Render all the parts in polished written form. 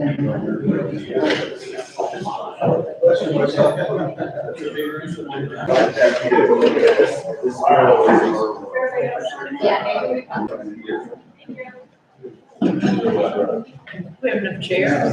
We have enough chairs.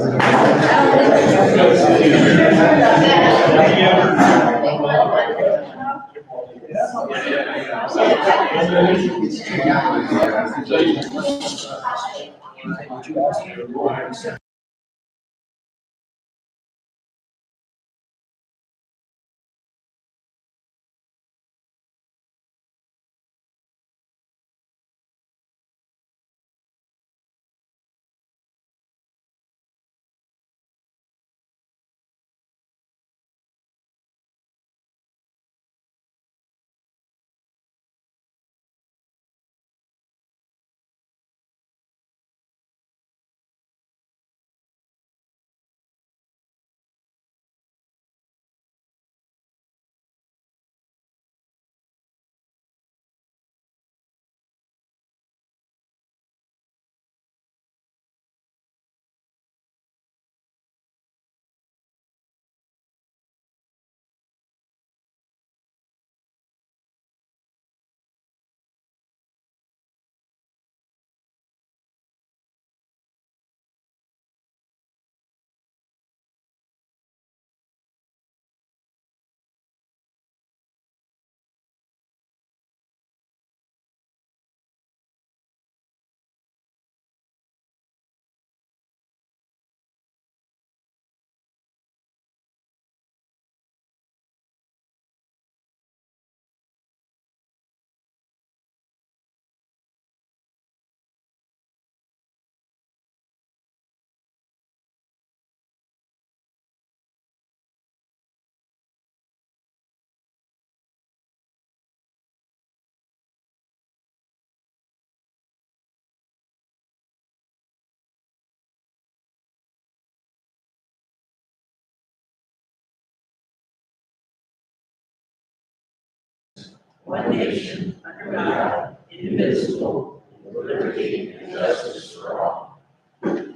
One nation under God, indivisible, with liberty and justice for all. Have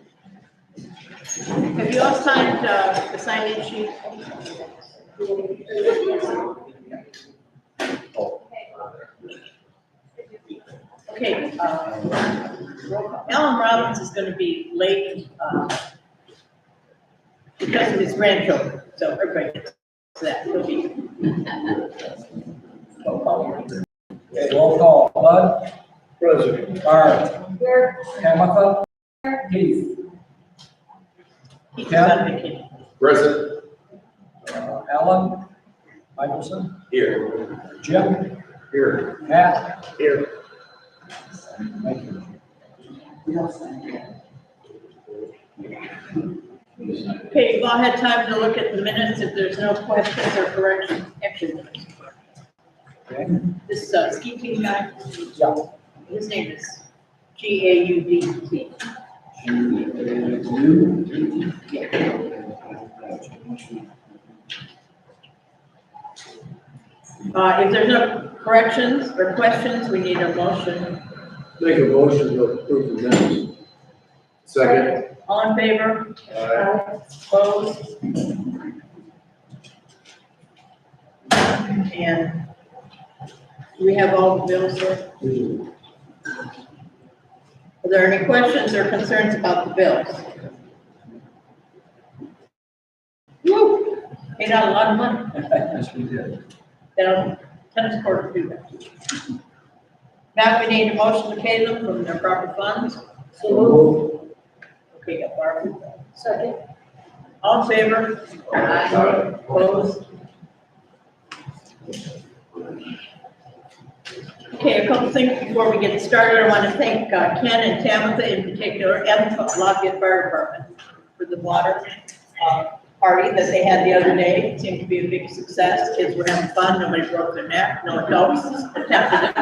you all signed the sign-in sheet? Okay. Alan Robbins is going to be late because of his grandchildren, so everybody gets that. He'll be. Okay, roll call. Bud? Present. Barb? Here. Tamitha? Keith? He's on vacation. Present. Alan? Michelson? Here. Jim? Here. Matt? Here. Thank you. Okay, you've all had time to look at the minutes. If there's no questions or corrections, actually, Okay. this ski team guy, Yeah. his name is G-A-U-D-T. If there's no corrections or questions, we need a motion. Make a motion to approve the minutes. Second. All in favor? Opposed? And do we have all the bills here? Are there any questions or concerns about the bills? Woo! Paid out a lot of money. Yes, we did. Down tennis court to do that. Now we need a motion to pay them from their proper funds. Okay, got Barbara. Second. All in favor? Aye. Opposed? Okay, a couple things before we get started. I want to thank Ken and Tamitha in particular, and the Lafayette Fire Department for the water party that they had the other day. It seemed to be a big success. Kids were having fun. Nobody broke their neck. No adults attempted it.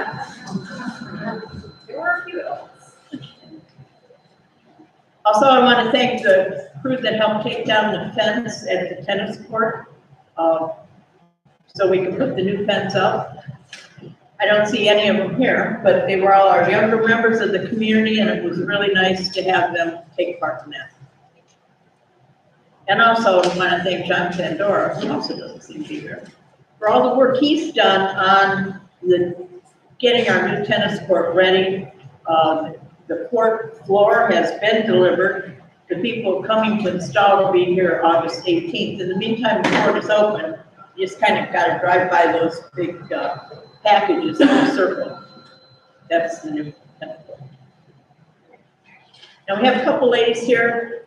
There were a few adults. Also, I want to thank the crew that helped take down the fence at the tennis court, so we can put the new fence up. I don't see any of them here, but they were all our younger members of the community, and it was really nice to have them take part in that. And also, I want to thank John Pandora, who also doesn't seem to be here, for all the work he's done on getting our new tennis court ready. The court floor has been delivered. The people coming to install will be here August 18th. In the meantime, the court is open. You just kind of got to drive by those big packages in the circle. That's the new tennis court. Now, we have a couple ladies here.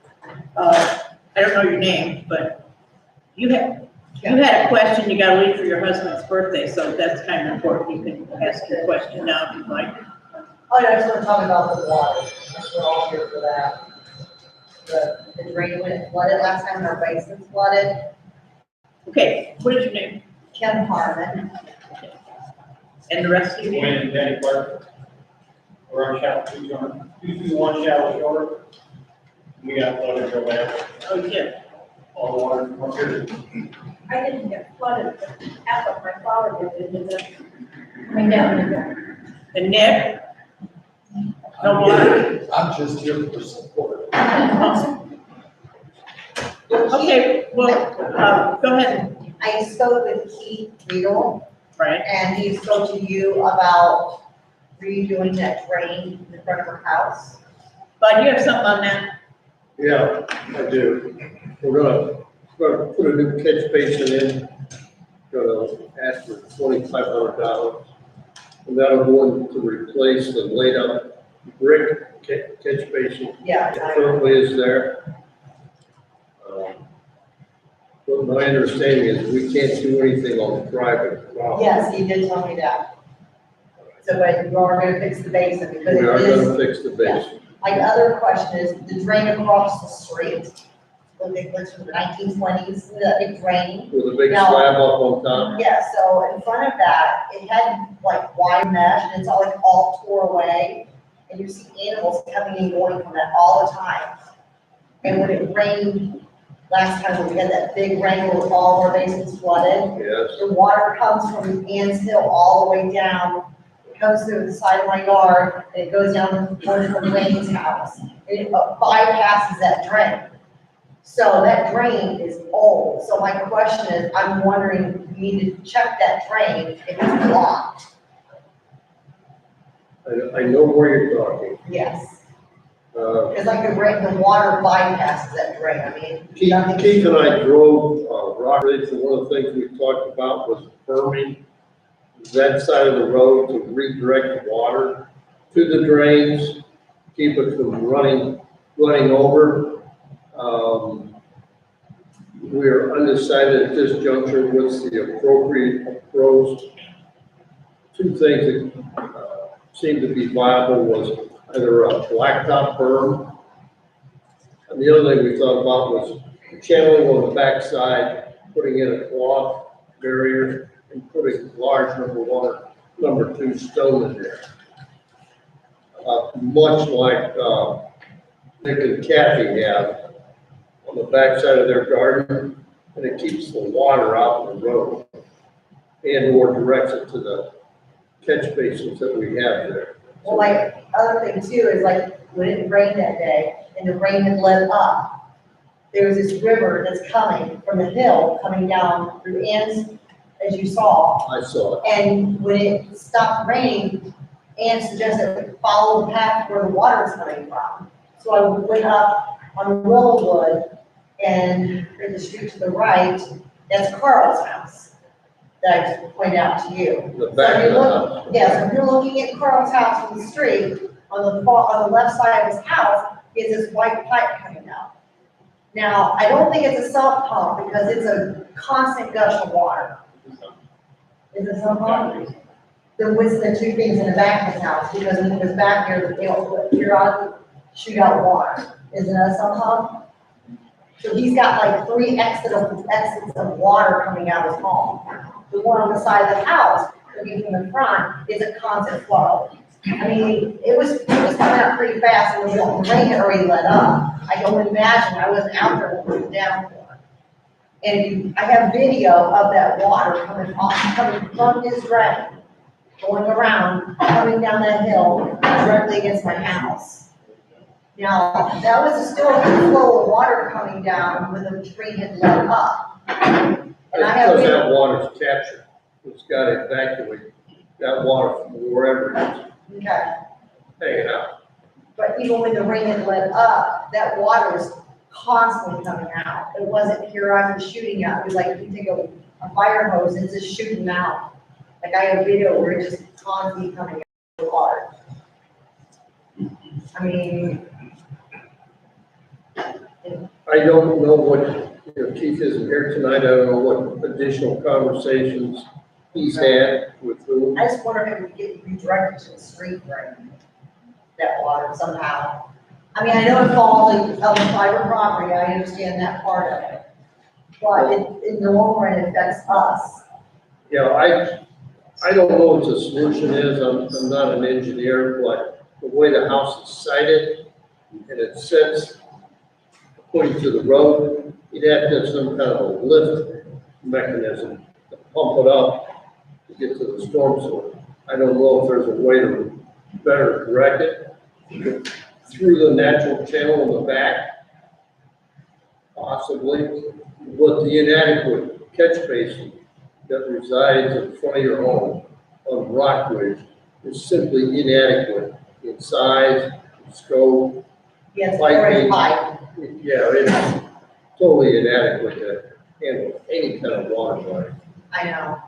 I don't know your name, but you had a question. You got to leave for your husband's birthday, so that's kind of important. You can ask your question now if you'd like. Oh, yeah, I just want to talk about the water. We're all here for that. The drain when it flooded last time, our basement flooded. Okay, what is your name? Kim Harmon. And the rest of you? Wayne and Danny Clark. We're on chapter 221 shallow shore. We got flooded real bad. Oh, yeah. All the water from up here. I didn't get flooded, but half of my flower did, and then coming down. And Nick? No water? I'm just here for support. Okay, well, go ahead. I spoke with Keith Riedel, Right. and he spoke to you about redoing that drain in front of her house. Bud, you have something on that? Yeah, I do. We're gonna put a new catch basin in. Gonna ask for $2,500. And that'll go in to replace the laid up brick catch basin Yeah. that currently is there. But my understanding is we can't do anything on private property. Yes, he did tell me that. So, but you are gonna fix the basin because We are it is, gonna fix the basin. my other question is, the drain across the street, what they went from the 1920s, the big drain. With a big No. slab up on top. Yeah, so in front of that, it had like wire mesh and it's all like all tore away. And you see animals coming and going from that all the time. And when it rained, last time when we had that big rain where all of our basements flooded, Yes, the water comes from Ann's Hill all the way down. It comes through the side of my yard and it goes down to Wayne's house. And it bypasses that drain. So that drain is old. So my question is, I'm wondering, you need to check that drain if it's blocked. I know where you're talking. Yes. Uh, Because like the water bypasses that drain. I mean, nothing. Keith and I drove Rock Ridge, and one of the things we talked about was berming that side of the road to redirect the water to the drains, keep it from running over. We are undecided at this juncture what's the appropriate approach. Two things that seemed to be viable was either a blacktop berm. And the other thing we thought about was channeling on the backside, putting in a cloth barrier and putting large number two stone in there. Much like Nick and Kathy have on the backside of their garden, and it keeps the water out of the road and or directs it to the catch basins that we have there. Well, my other thing too is like, when it rained that day and the rain had let up, there was this river that's coming from the hill, coming down through Ann's, as you saw. I saw it. And when it stopped raining, Ann suggested we follow the path where the water is coming from. So I went up on Willowwood and in the street to the right, that's Carl's house that I just pointed out to you. The So back if of you the look, house. yeah, so if you're looking at Carl's house from the street, on the left side of his house is this white pipe coming out. Now, I don't think it's a sump pump because it's a constant gush of water. Is it a sump pump? There was the two things in the back of his house, because when it was back here, they'll periodically shoot out water. Isn't that a sump pump? So he's got like 3 exits of water coming out of his home. The one on the side of the house, looking from the front, is a constant flow. I mean, it was coming out pretty fast, and the rain had already let up. I don't imagine, I wasn't out there when it was down for. And I have video of that water coming from his drain, going around, coming down that hill directly against my house. Now, that was still a flow of water coming down when the drain had let up. And I have Because been, that water's captured, it's got to evacuate that water from wherever it's okay, hanging out. but even when the rain had let up, that water was constantly coming out. It wasn't periodically shooting out. It was like you take a fire hose and it's just shooting out. Like I have a video where it's just constantly coming out of the water. I mean, I don't know what, Keith isn't here tonight, I don't know what additional conversations he's had with whom. I just wonder if it would get redirected to the street drain, that water somehow. I mean, I know it falls on private property, I understand that part of it. But in the long run, it affects us. Yeah, I don't know what the solution is, I'm not an engineer, but the way the house is sited, and it sits according to the road, you'd have to have some kind of a lift mechanism to pump it up to get to the storm sewer. I don't know if there's a way to better direct it through the natural channel in the back, possibly, but the inadequate catch basin that resides in front of your home on Rock Ridge is simply inadequate in size, scope. Yes, Like or me. pipe. Yeah, it's totally inadequate to handle any kind of water line. I know.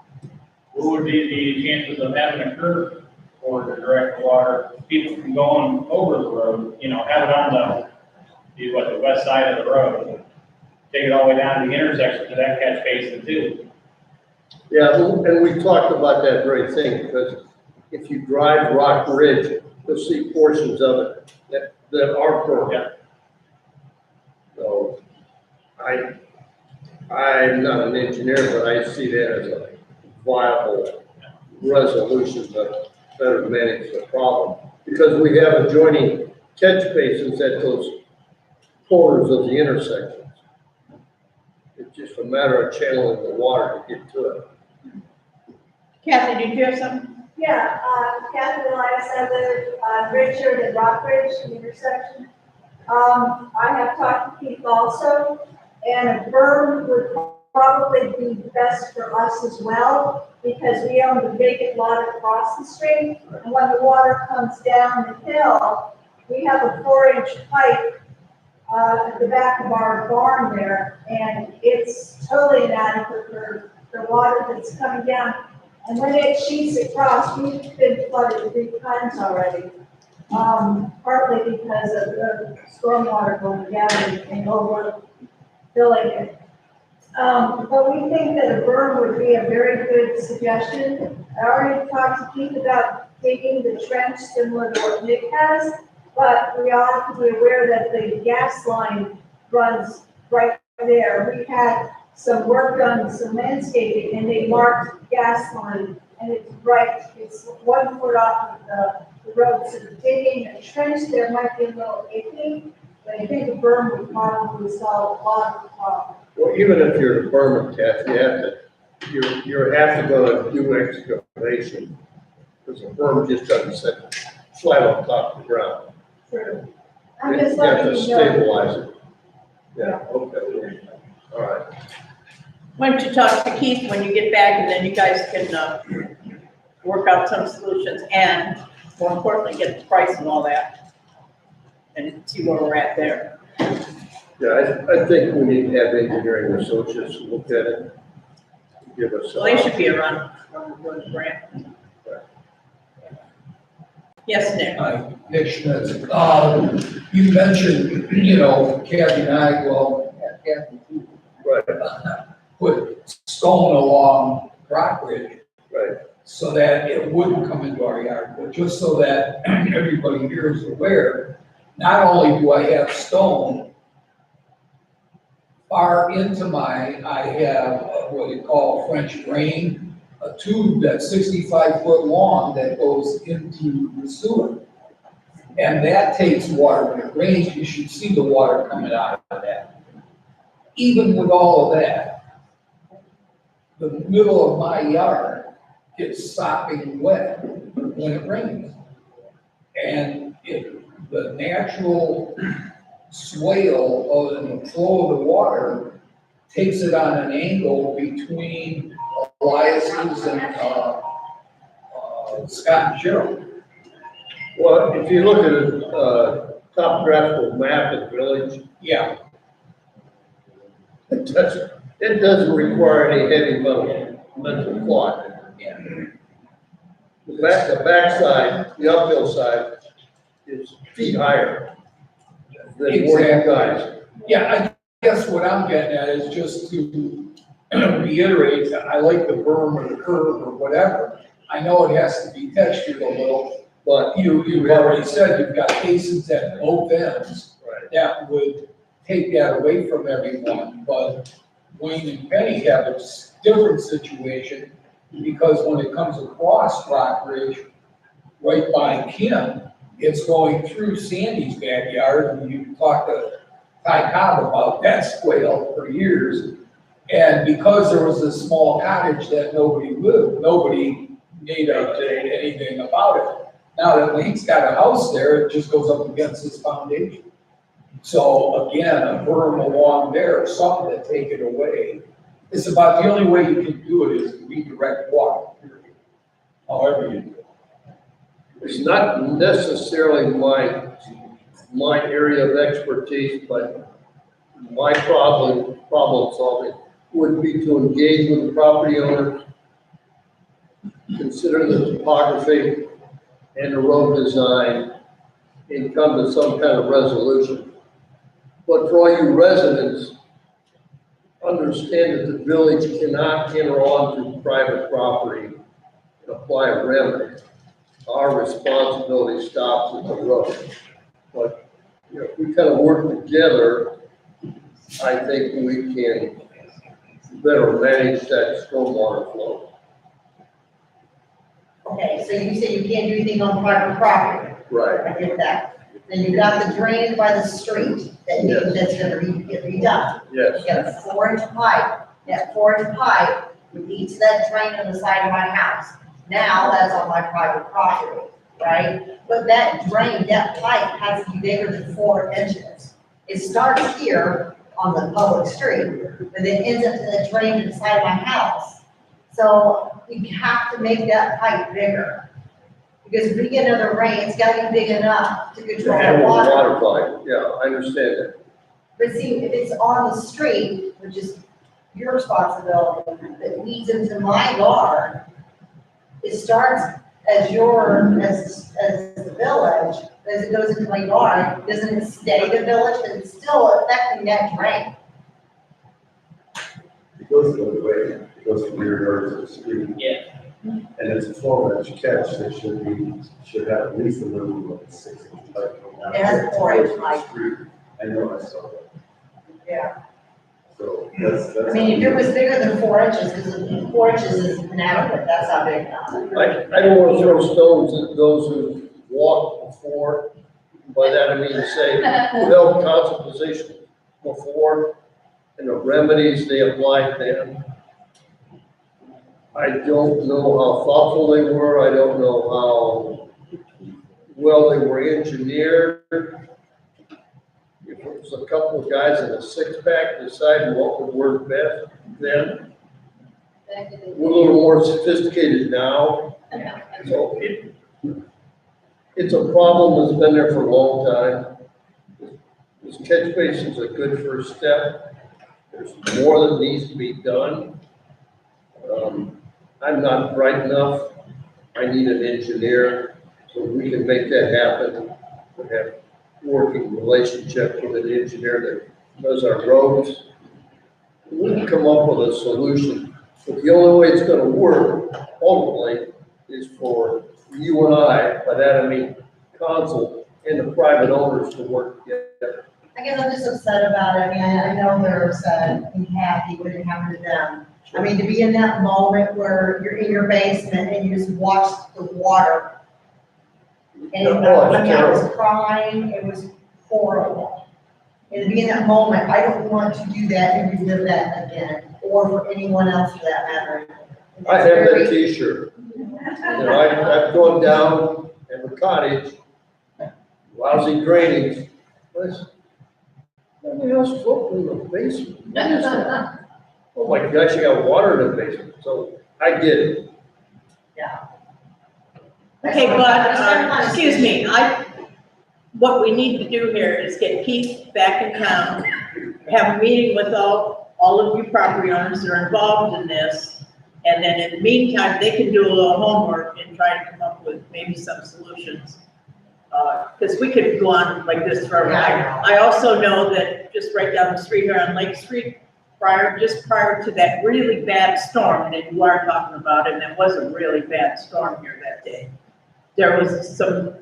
What would be the chances of having a curb or to direct water, people from going over the road, have it on the west side of the road, take it all the way down to the intersection to that catch basin too. Yeah, and we talked about that very thing, because if you drive Rock Ridge, you'll see portions of it that are permanent. So, I'm not an engineer, but I see that as a viable resolution to better manage the problem. Because we have adjoining catch basins at those corners of the intersections. It's just a matter of channeling the water to get to it. Kathy, did you have something? Yeah, Catherine Elias, I live on Richard and Rockbridge intersection. I have talked to Keith also, and a berm would probably be best for us as well, because we own the vacant lot across the street, and when the water comes down the hill, we have a 4-inch pipe at the back of our barn there, and it's totally inadequate for the water that's coming down. And when it sheets across, we've been flooded 3 times already, partly because of the stormwater going down and overfilling it. But we think that a berm would be a very good suggestion. I already talked to Keith about digging the trench similar to what Nick has, but we all have to be aware that the gas line runs right there. We had some work done, some landscaping, and they marked gas line, and it's 1 foot off of the road. So digging a trench there might be a little iffy, but I think a berm would probably solve a lot of the problem. Well, even if you're a berm test, you have to go to do excavation, because a berm just doesn't sit flat on top of the ground. True. I'm You just have to letting you know. stabilize it. Yeah, okay, all right. Why don't you talk to Keith when you get back, and then you guys can, work out some solutions, and more importantly, get the price and all that, and see where we're at there. Yeah, I think we need to have engineering associates look at it, give us. So they should be around when we're doing the grant. Yes, Nick? Hi, Nick Schmitz. You mentioned, Kathy and I, Kathy too, Right, put stone along Rock Ridge right. so that it wouldn't come into our yard, but just so that everybody here is aware, not only do I have stone far into I have what you call French drain, a tube that's 65 foot long that goes into the sewer. And that takes water. When it rains, you should see the water coming out of that. Even with all of that, the middle of my yard gets sopping wet when it rains. And the natural swale of the flow of the water takes it on an angle between Elias's and, Scott and Cheryl. Well, if you look at a topographical map of the village, Yeah, it doesn't require any heavy mental thought. yeah. The backside, the uphill side is feet higher than where you guys. Yeah, I guess what I'm getting at is just to reiterate, that I like the berm or the curve or whatever. I know it has to be textured a little, But, you've already said you've got basins at both ends right, that would take that away from everyone, but Wayne and Penny have a different situation, because when it comes across Rock Ridge, right by Kim, it's going through Sandy's backyard, and you talked to Ty Cobb about that swale for years. And because there was a small cottage that nobody lived, nobody made anything about it. Now that Wayne's got a house there, it just goes up against his foundation. So again, a berm along there, something to take it away. It's about the only way you can do it is to redirect water, period. However you do it. it's not necessarily my area of expertise, but my problem solving would be to engage with the property owners, consider the topography and the road design, and come to some kind of resolution. But for all you residents, understand that the village cannot enter onto private property and apply a remedy. Our responsibility stops at the road. But, you know, if we kind of work together, I think we can better manage that stormwater flow. Okay, so you say you can't do anything on private property. Right. I get that. Then you got the drain by the street that's gonna get redone. Yes. You got a 4-inch pipe. That 4-inch pipe leads to that drain on the side of my house. Now that's on my private property, right? But that drain, that pipe has to be bigger than 4 inches. It starts here on the public street, but then ends up to the drain to the side of my house. So you have to make that pipe bigger. Because if we get another rain, it's gotta be big enough to To control the handle the water. water line, yeah, I understand that. But see, if it's on the street, which is your responsibility, that leads into my yard, it starts as the village, as it goes into my yard, doesn't it stay the village, and it's still affecting that drain? It goes the other way, it goes from your yard to the street. Yeah. And it's a 12-inch catch that should have at least a minimum of a 6-inch pipe. It has a 4-inch pipe. I know, I saw that. Yeah. So that's. I mean, if it was bigger than 4 inches, because 4 inches is inadequate, that's how big now. I don't want to throw stones at those who walked before. By that I mean to say, who held council positions before, and the remedies they applied then. I don't know how thoughtful they were, I don't know how well they were engineered. If it was a couple of guys in a six-pack deciding what would work best then, we're a little more sophisticated now. So it's a problem that's been there for a long time. This catch basin's a good first step. There's more that needs to be done. I'm not bright enough. I need an engineer so we can make that happen. We have working relationship with an engineer that does our roads. We can come up with a solution, but the only way it's gonna work ultimately is for you and I, by that I mean council and the private owners to work together. I guess I'm just upset about it. I mean, I know they're upset and happy what it happened to them. I mean, to be in that moment where you're in your basement and you just watch the water. And I was crying, it was horrible. And to be in that moment, I don't want to do that and relive that again, or for anyone else for that matter. I have that T-shirt. You know, I've gone down in the cottage lousy drainage. What the hell's floating in the basement? What is that? Oh my gosh, you got water in the basement, so I get it. Okay, but, excuse me, what we need to do here is get Keith back in town, have a meeting with all of you property owners that are involved in this, and then in the meantime, they can do a little homework and try to come up with maybe some solutions. Because we could go on like this for a while. I also know that just right down the street here on Lake Street, just prior to that really bad storm that you are talking about, and it was a really bad storm here that day, there was some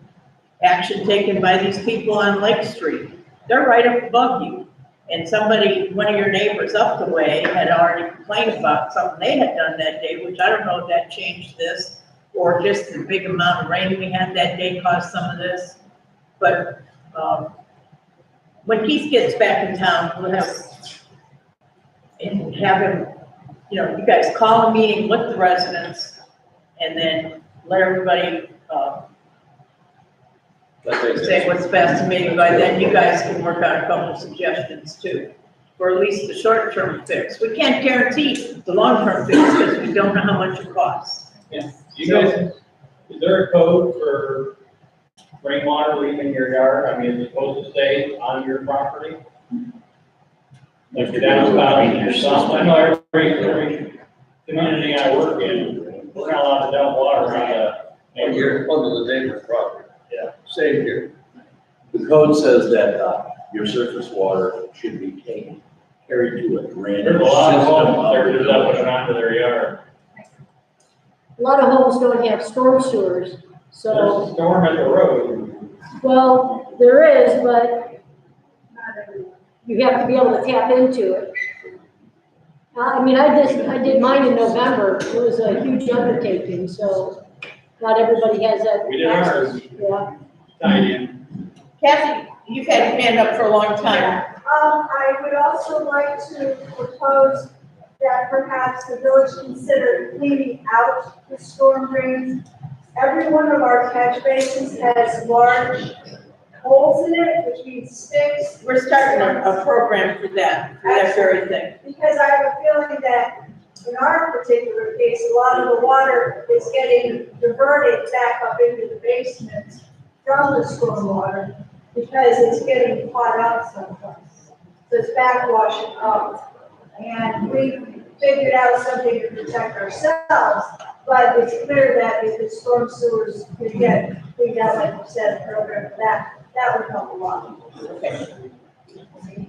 action taken by these people on Lake Street. They're right up above you. And one of your neighbors up the way had already complained about something they had done that day, which I don't know if that changed this, or just the big amount of rain we had that day caused some of this. But when Keith gets back in town, we'll have him, you guys call a meeting with the residents and then let everybody say what's best, and maybe by then you guys can work out a couple of suggestions too, for at least the short-term fix. We can't guarantee the long-term fix because we don't know how much it costs. Yeah. Do you guys, is there a code for rainwater leaving your yard? I mean, is it supposed to stay on your property? Like your downspout or something? I know every community I work in, we're not allowed to dump water around a And you're under the neighbor's property. Yeah. Same here. The code says that your surface water should be carried to a drainage There's a lot of system. homes, they're just dumping it onto their yard. A lot of homes don't have storm sewers, There's so, a storm at the road. well, there is, but you have to be able to tap into it. I mean, I did mine in November. It was a huge undertaking, so not everybody has that. We did ours. Yeah. Tied in. Kathy, you've had your hand up for a long time. I would also like to propose that perhaps the village consider cleaning out the storm drains. Every one of our catch basins has large holes in it, which means sticks. We're starting a program for that very thing. Because I have a feeling that in our particular case, a lot of the water is getting diverted back up into the basement from the stormwater because it's getting caught up someplace. So it's backwashing up. And we figured out something to protect ourselves, but it's clear that if the storm sewers could get cleaned out, like you said, a program for that would help a lot.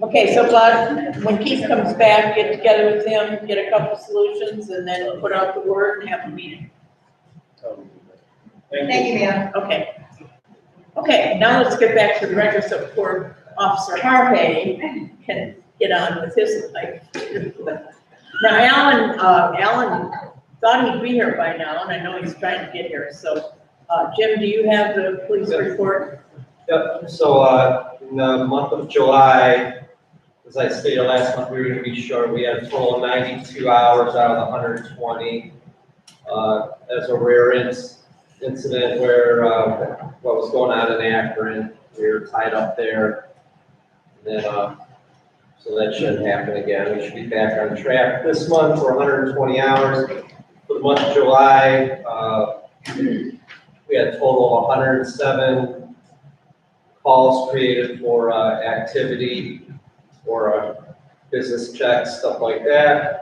Okay, so Bud, when Keith comes back, get together with him, get a couple solutions, and then we'll put out the word and have a meeting. Thank you, ma'am. Okay. Okay, now let's get back to the record so poor Officer Harvey can get on with his life. Now, Alan thought he'd be here by now, and I know he's trying to get here, so, Jim, do you have the police report? Yep, so, in the month of July, as I stated last month, we were gonna be short, we had a total of 92 hours out of the 120. As a rare incident where, what was going on in Akron, we were tied up there. And then, so that shouldn't happen again, we should be back on track. This month, for 120 hours. For the month of July, we had a total of 107 calls created for activity or business checks, stuff like that.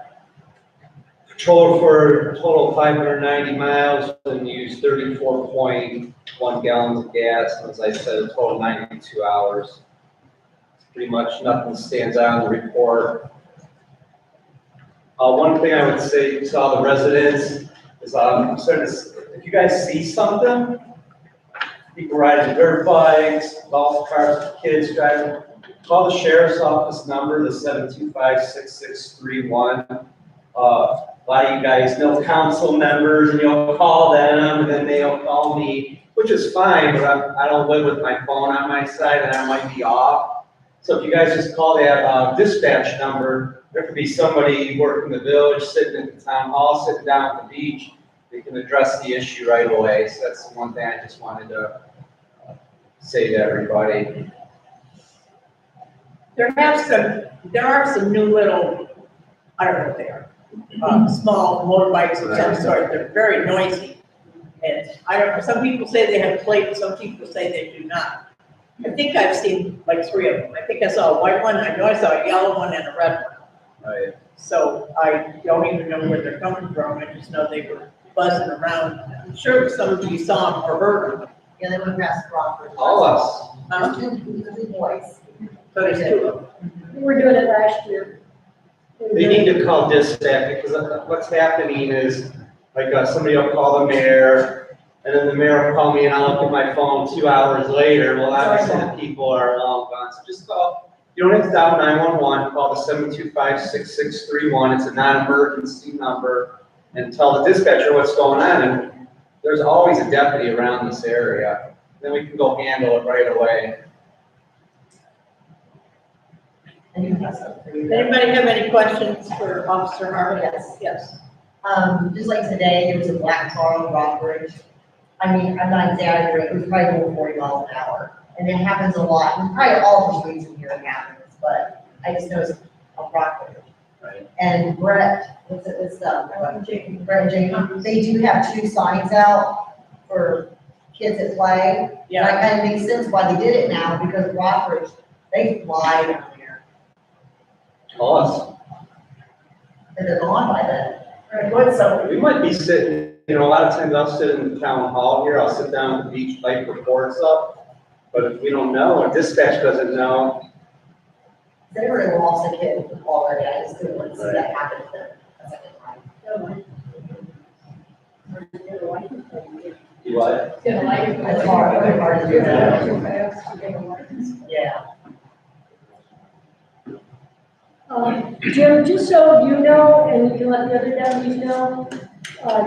Patrolled for a total of 590 miles and used 34.1 gallons of gas. And as I said, a total of 92 hours. Pretty much nothing stands out in the report. One thing I would say to all the residents is if you guys see something, people riding dirt bikes, golf carts, kids driving, call the sheriff's office number, the 725-6631. A lot of you guys know council members and you'll call them and then they'll call me, which is fine, but I don't live with my phone on my side and I might be off. So if you guys just call that dispatch number, there could be somebody working the village, sitting at the town hall, sitting down at the beach. They can address the issue right away. So that's one thing I just wanted to say to everybody. There are some new little, I don't know what they are, small motorbikes of some sort, they're very noisy. And I don't know, some people say they have plates, some people say they do not. I think I've seen like 3 of them. I think I saw a white one, I know I saw a yellow one and a red one. Right. So I don't even know where they're coming from, I just know they were buzzing around. I'm sure some of you saw them or heard them. Yeah, they went past Rockford. All us. Two boys. So there's 2 of them. We were doing it last year. They need to call dispatch, because what's happening is, like, somebody will call the mayor, and then the mayor will call me, and I'll look at my phone 2 hours later, well, obviously the people are long gone, so just call. You don't have to dial 911, call the 725-6631, it's a non-emergency number, and tell the dispatcher what's going on, and there's always a deputy around this area, then we can go handle it right away. Anyone has something for you? Does anybody have any questions for Officer Harvey? Yes. Yes. Just like today, there was a black car on Rockbridge. I mean, I'm not exaggerating, it was probably over 40 miles an hour. And it happens a lot, and probably all the streets in here it happens, but I just noticed on Rockbridge. Right. And Brett, what's it, Brett and Jacob, they do have 2 signs out for kids that play. Yeah. That kind of makes sense why they did it now, because Rockbridge, they fly down there, Call us. and they're gone by then. We might be sitting, a lot of times I'll sit in the town hall here, I'll sit down at the beach, type reports up, but if we don't know, or dispatch doesn't know. They already lost a kid already, I just didn't want to see that happen to them. a second time. You what? That's hard, very hard to do that. Yeah. Jim, just so you know, and you can let the other deputies know,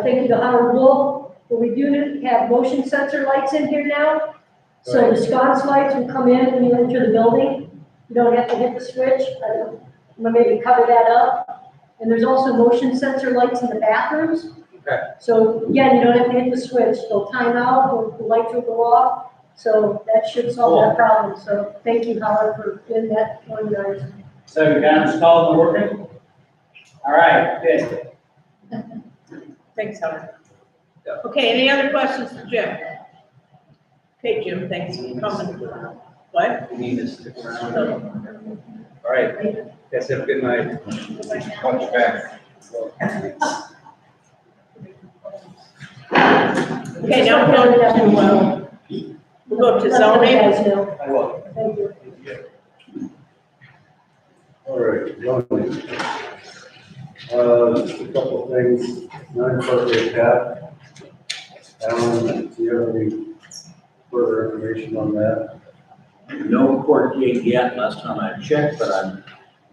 thank you to Howard Wolf, but we do have motion sensor lights in here now. So the sconce lights will come in when you enter the building. You don't have to hit the switch. I'm gonna maybe cover that up. And there's also motion sensor lights in the bathrooms. Okay. So again, you don't have to hit the switch. They'll time out, or the lights will go off. So that should solve that problem. So thank you, Howard, for doing that one night. So the gun's called and working? All right, good. Thanks, Howard. Yeah. Okay, any other questions for Jim? Okay, Jim, thanks for coming. What? We need to stick around. All right, guys have a good night. Watch back. Okay, now we'll go to Let the zoning. guys know. I will. Thank you. All right, zoning. Just a couple of things, non-appropriate path. Alan, do you have any further information on that? No court date yet, last time I checked, but I'm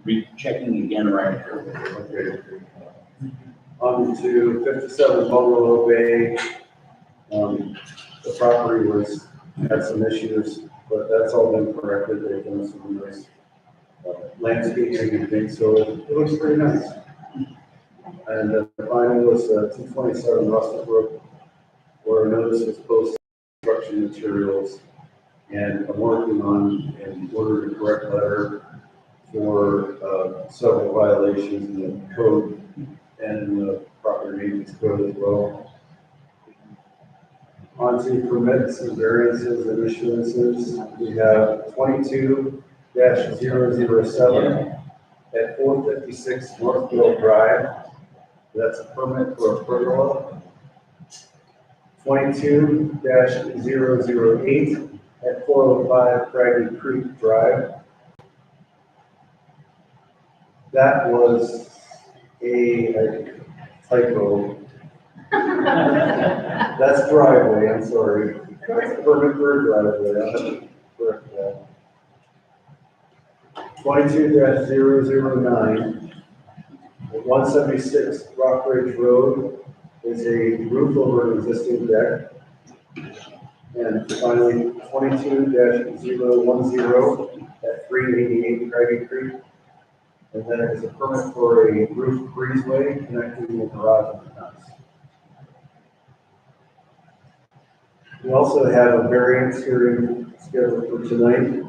rechecking again right now. Okay. On to 57 Buffalo Bay. The property had some issues, but that's all been corrected. They've done some nice landscaping and things, so it looks pretty nice. And the final was 227 Rusted Brook, where a notice was posted construction materials, and I'm working on an order to correct letter for several violations in the code and in the property maintenance code as well. On to permits and variances and issuances, we have 22-007 at 456 Northville Drive. That's a permit for a pergola. 22-008 at 405 Craggy Creek Drive. That was a typo. That's driveway, I'm sorry. That's permit for a driveway, I'll have to correct that. 22-009 at 176 Rock Ridge Road is a roof over an existing deck. And finally, 22-010 at 388 Craggy Creek. And that is a permit for a roof breezeway connecting the garage and the house. We also have a variance hearing scheduled for tonight.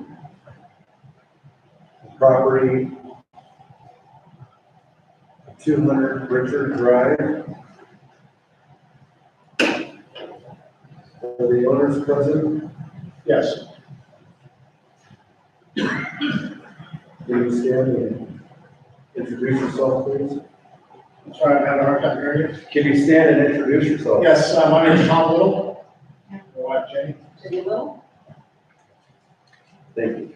Property 200 Richard Drive. Are the owners present? Yes. Can you stand and introduce yourself, please? Sorry, I'm having a hard time hearing you. Can you stand and introduce yourself? Yes, my name is Tom Little. My wife Jenny. City Little? Thank you.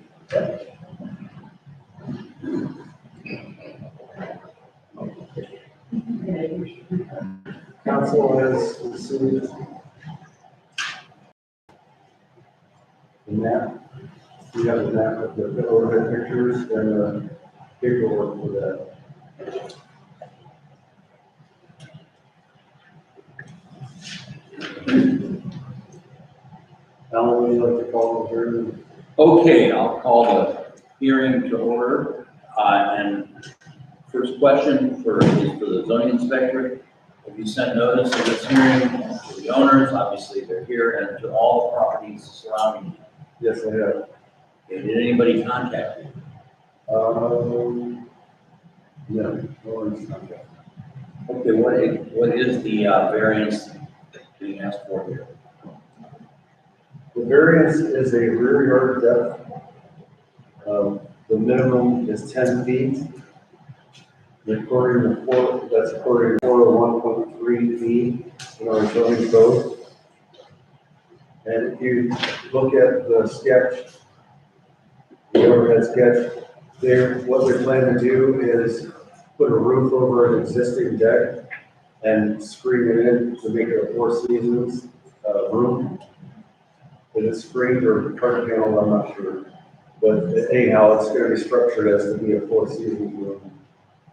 Council has received the map. We have the map of the overhead pictures and the paperwork for that. Alan, would you like to call the hearing? Okay, I'll call the hearing to order. And first question is for the zoning inspector. Have you sent notice of this hearing to the owners? Obviously, they're here, and to all the properties surrounding you. Yes, I have. Okay, did anybody contact you? No one's contacted. Okay, what is the variance being asked for here? The variance is a rear yard depth. The minimum is 10 feet. According to that's according to 401.3B in our zoning code. And if you look at the sketch, the overhead sketch, what they plan to do is put a roof over an existing deck and screen it in to make it a Four Seasons room. If it's screened or curtain panel, I'm not sure. But anyhow, it's going to be structured as to be a Four Seasons room.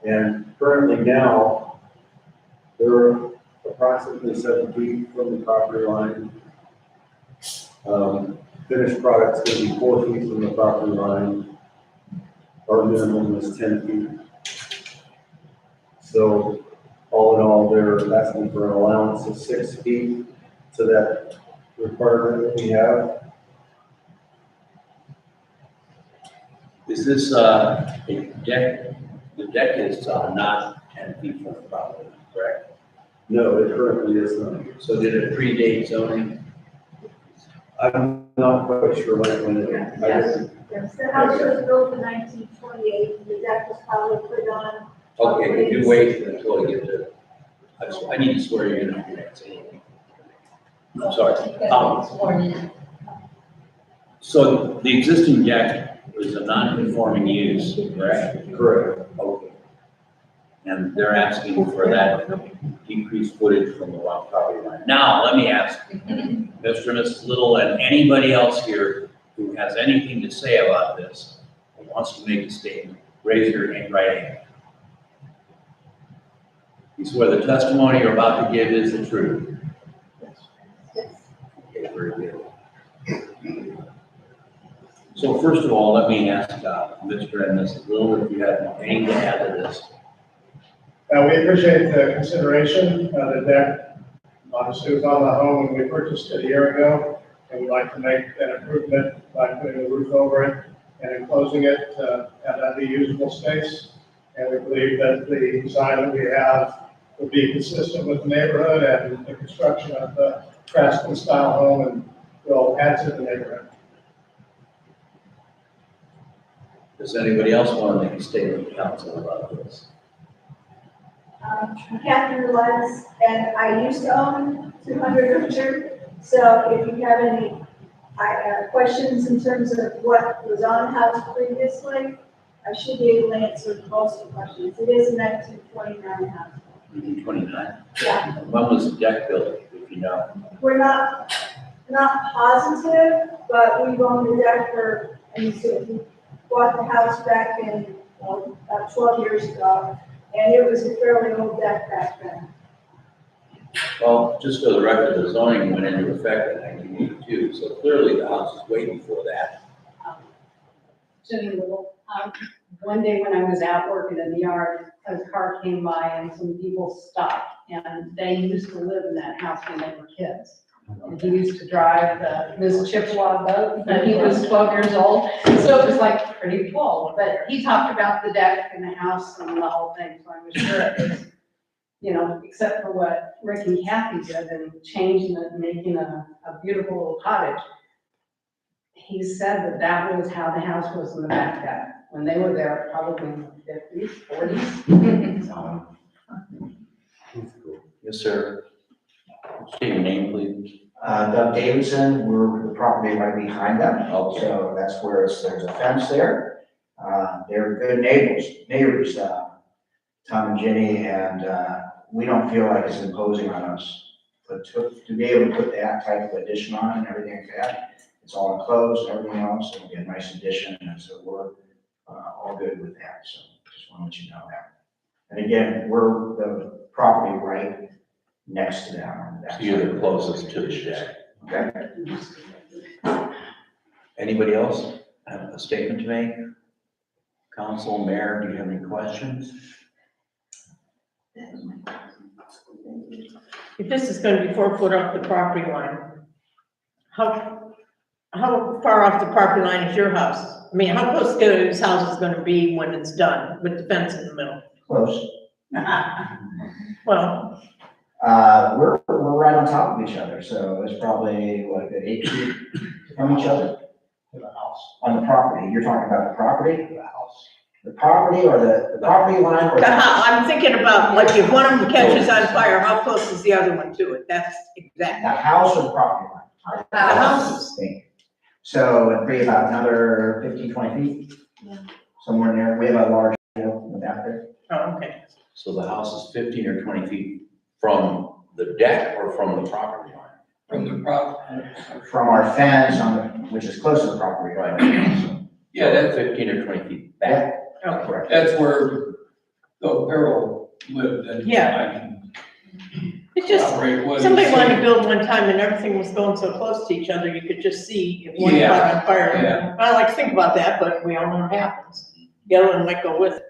And currently now, they're approximately 7 feet from the property line. Finished product's going to be 4 feet from the property line. Our minimum is 10 feet. So all in all, they're asking for an allowance of 6 feet to that requirement that we have. Is this a deck? The deck is not 10 feet from the property, correct? No, it currently is not. So did it predate zoning? I'm not quite sure when it, Yes, the house was built in 1928, the deck was probably put on. Okay, you wait until I get to, I need to swear you in. I'm sorry. So the existing deck is a non-conforming use, correct? correct. Okay. And they're asking for that decreased footage from the property line. Now, let me ask Mr. and Mrs. Little and anybody else here who has anything to say about this, or wants to make a statement, raise your right hand. You swear the testimony you're about to give is the truth? Okay, very good. So first of all, let me ask Mr. and Mrs. Little if you have anything to add to this. We appreciate the consideration. The deck obviously was on the home when we purchased it a year ago, and we'd like to make an improvement by putting a roof over it and enclosing it to have that be usable space. And we believe that the design that we have will be consistent with the neighborhood and the construction of the craftsman style home and will add to the neighborhood. Does anybody else want to make a statement to council about this? I'm Catherine Lenz, and I used to own 200 Richard. So if you have any questions in terms of what was on the house previously, I should be able to answer most of the questions. It is a 1929 house. 29? Yeah. When was the deck built, if you know? We're not positive, but we've owned the deck for, and so we bought the house back in about 12 years ago, and it was a fairly old deck back then. Well, just for the record, the zoning went into effect in 1982, so clearly the house is way before that. Jenny Little, one day when I was out working in the yard, a car came by and some people stopped, and they used to live in that house when they were kids. And he used to drive this Chippewa boat when he was 12 years old, so it was like pretty cool. But he talked about the deck and the house and the whole thing, so I was sure it was, you know, except for what Rick and Kathy did and changing it, making a beautiful little cottage. He said that was how the house was in the back then, when they were there, probably in the 50s, 40s. So, Yes, sir. State your name, please. Doug Davidson, we're the property right behind them. Okay. So that's where there's a fence there. They're good neighbors, Tom and Jenny, and we don't feel like it's imposing on us. But to be able to put that type of addition on and everything like that, it's all enclosed and everything else, it'll be a nice addition, and so we're all good with that, so just want to let you know that. And again, we're the property right next to them on that. So you're the closest to the deck. Okay. Anybody else have a statement to make? Council, Mayor, do you have any questions? If this is gonna be 4 foot off the property line, how far off the property line is your house? I mean, how close to his house is gonna be when it's done with the fence in the middle? Close. Well, We're right on top of each other, so it's probably like 8 feet from each other. To the house. On the property, you're talking about the property? To the house. The property or the property line or the house? I'm thinking about, like, if one of them catches on fire, how close is the other one to it? That's The exactly. house or the property line? The houses. Thank you. So it'd be about another 15, 20 feet? Somewhere in there. We have a large field in the back there. Oh, okay. So the house is 15 or 20 feet from the deck or from the property line? From the property. From our fence which is close to the property line. Yeah, that's, 15 or 20 feet back. Okay. Correct. that's where the Harold lived and Yeah. I can It's just, corroborate what he somebody wanted to said. build one time and everything was going so close to each other, you could just see if one Yeah. caught on fire. Yeah. I like to think about that, but we all know what happens. The other one might go with it.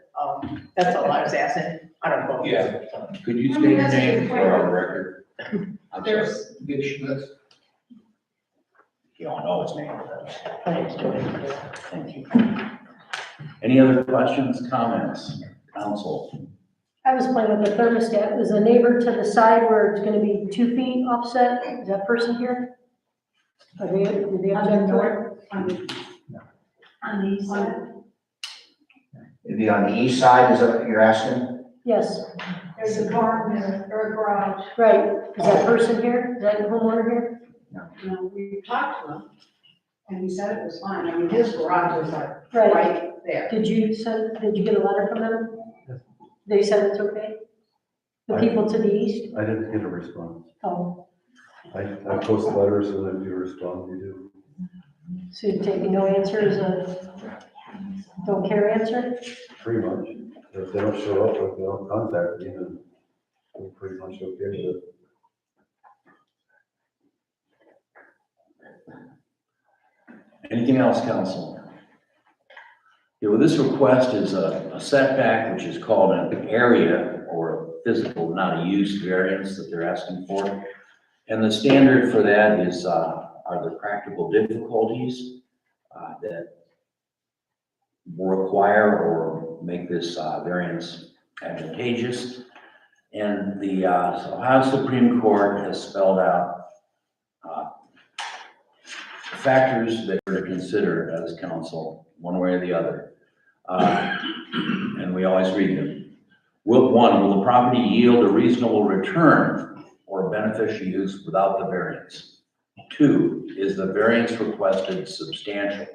That's all I was asking. I don't know. Yeah. Could you state your name for our record? I'm sorry. There's Dick Schmitz. You don't know his name. Thanks, Joey. Thank you. Any other questions, comments, council? I was playing with the thermostat. Is a neighbor to the side where it's gonna be 2 feet offset? Is that person here? Are they object to it? On the east side. It'd be on the east side, is that what you're asking? Yes, There's a barn there, or a garage. right. Is that person here? Is that homeowner here? You know, we talked to him, and he said it was fine. I mean, his garage was like Right. right there. Did you get a letter from them? They said it's okay? The people to the east? I didn't get a response. Oh, I post letters and then you respond, you do. so you're taking no answer as a don't care answer? Pretty much. If they don't show up, if they don't contact me, then we're pretty much okay with it. Anything else, council? Yeah, well, this request is a setback, which is called an area or a physical, not a use variance that they're asking for. And the standard for that is, are there practical difficulties that will require or make this variance advantageous? And the Ohio Supreme Court has spelled out factors that we're to consider as council, one way or the other. And we always read them. Will the property yield a reasonable return or beneficial use without the variance? 2, is the variance requested substantial?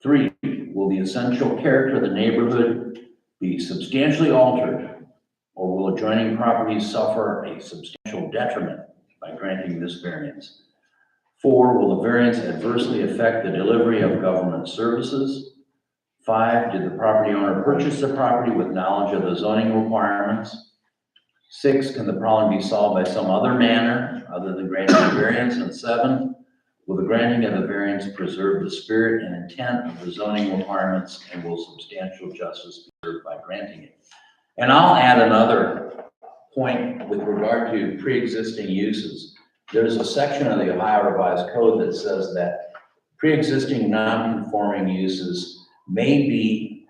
3, will the essential character of the neighborhood be substantially altered, or will adjoining properties suffer a substantial detriment by granting this variance? 4, will the variance adversely affect the delivery of government services? 5, did the property owner purchase the property with knowledge of the zoning requirements? 6, can the problem be solved by some other manner other than granting the variance? And 7, will the granting of the variance preserve the spirit and intent of the zoning requirements, and will substantial justice be served by granting it? And I'll add another point with regard to pre-existing uses. there's a section of the Ohio Revised Code that says that pre-existing non-conforming uses may be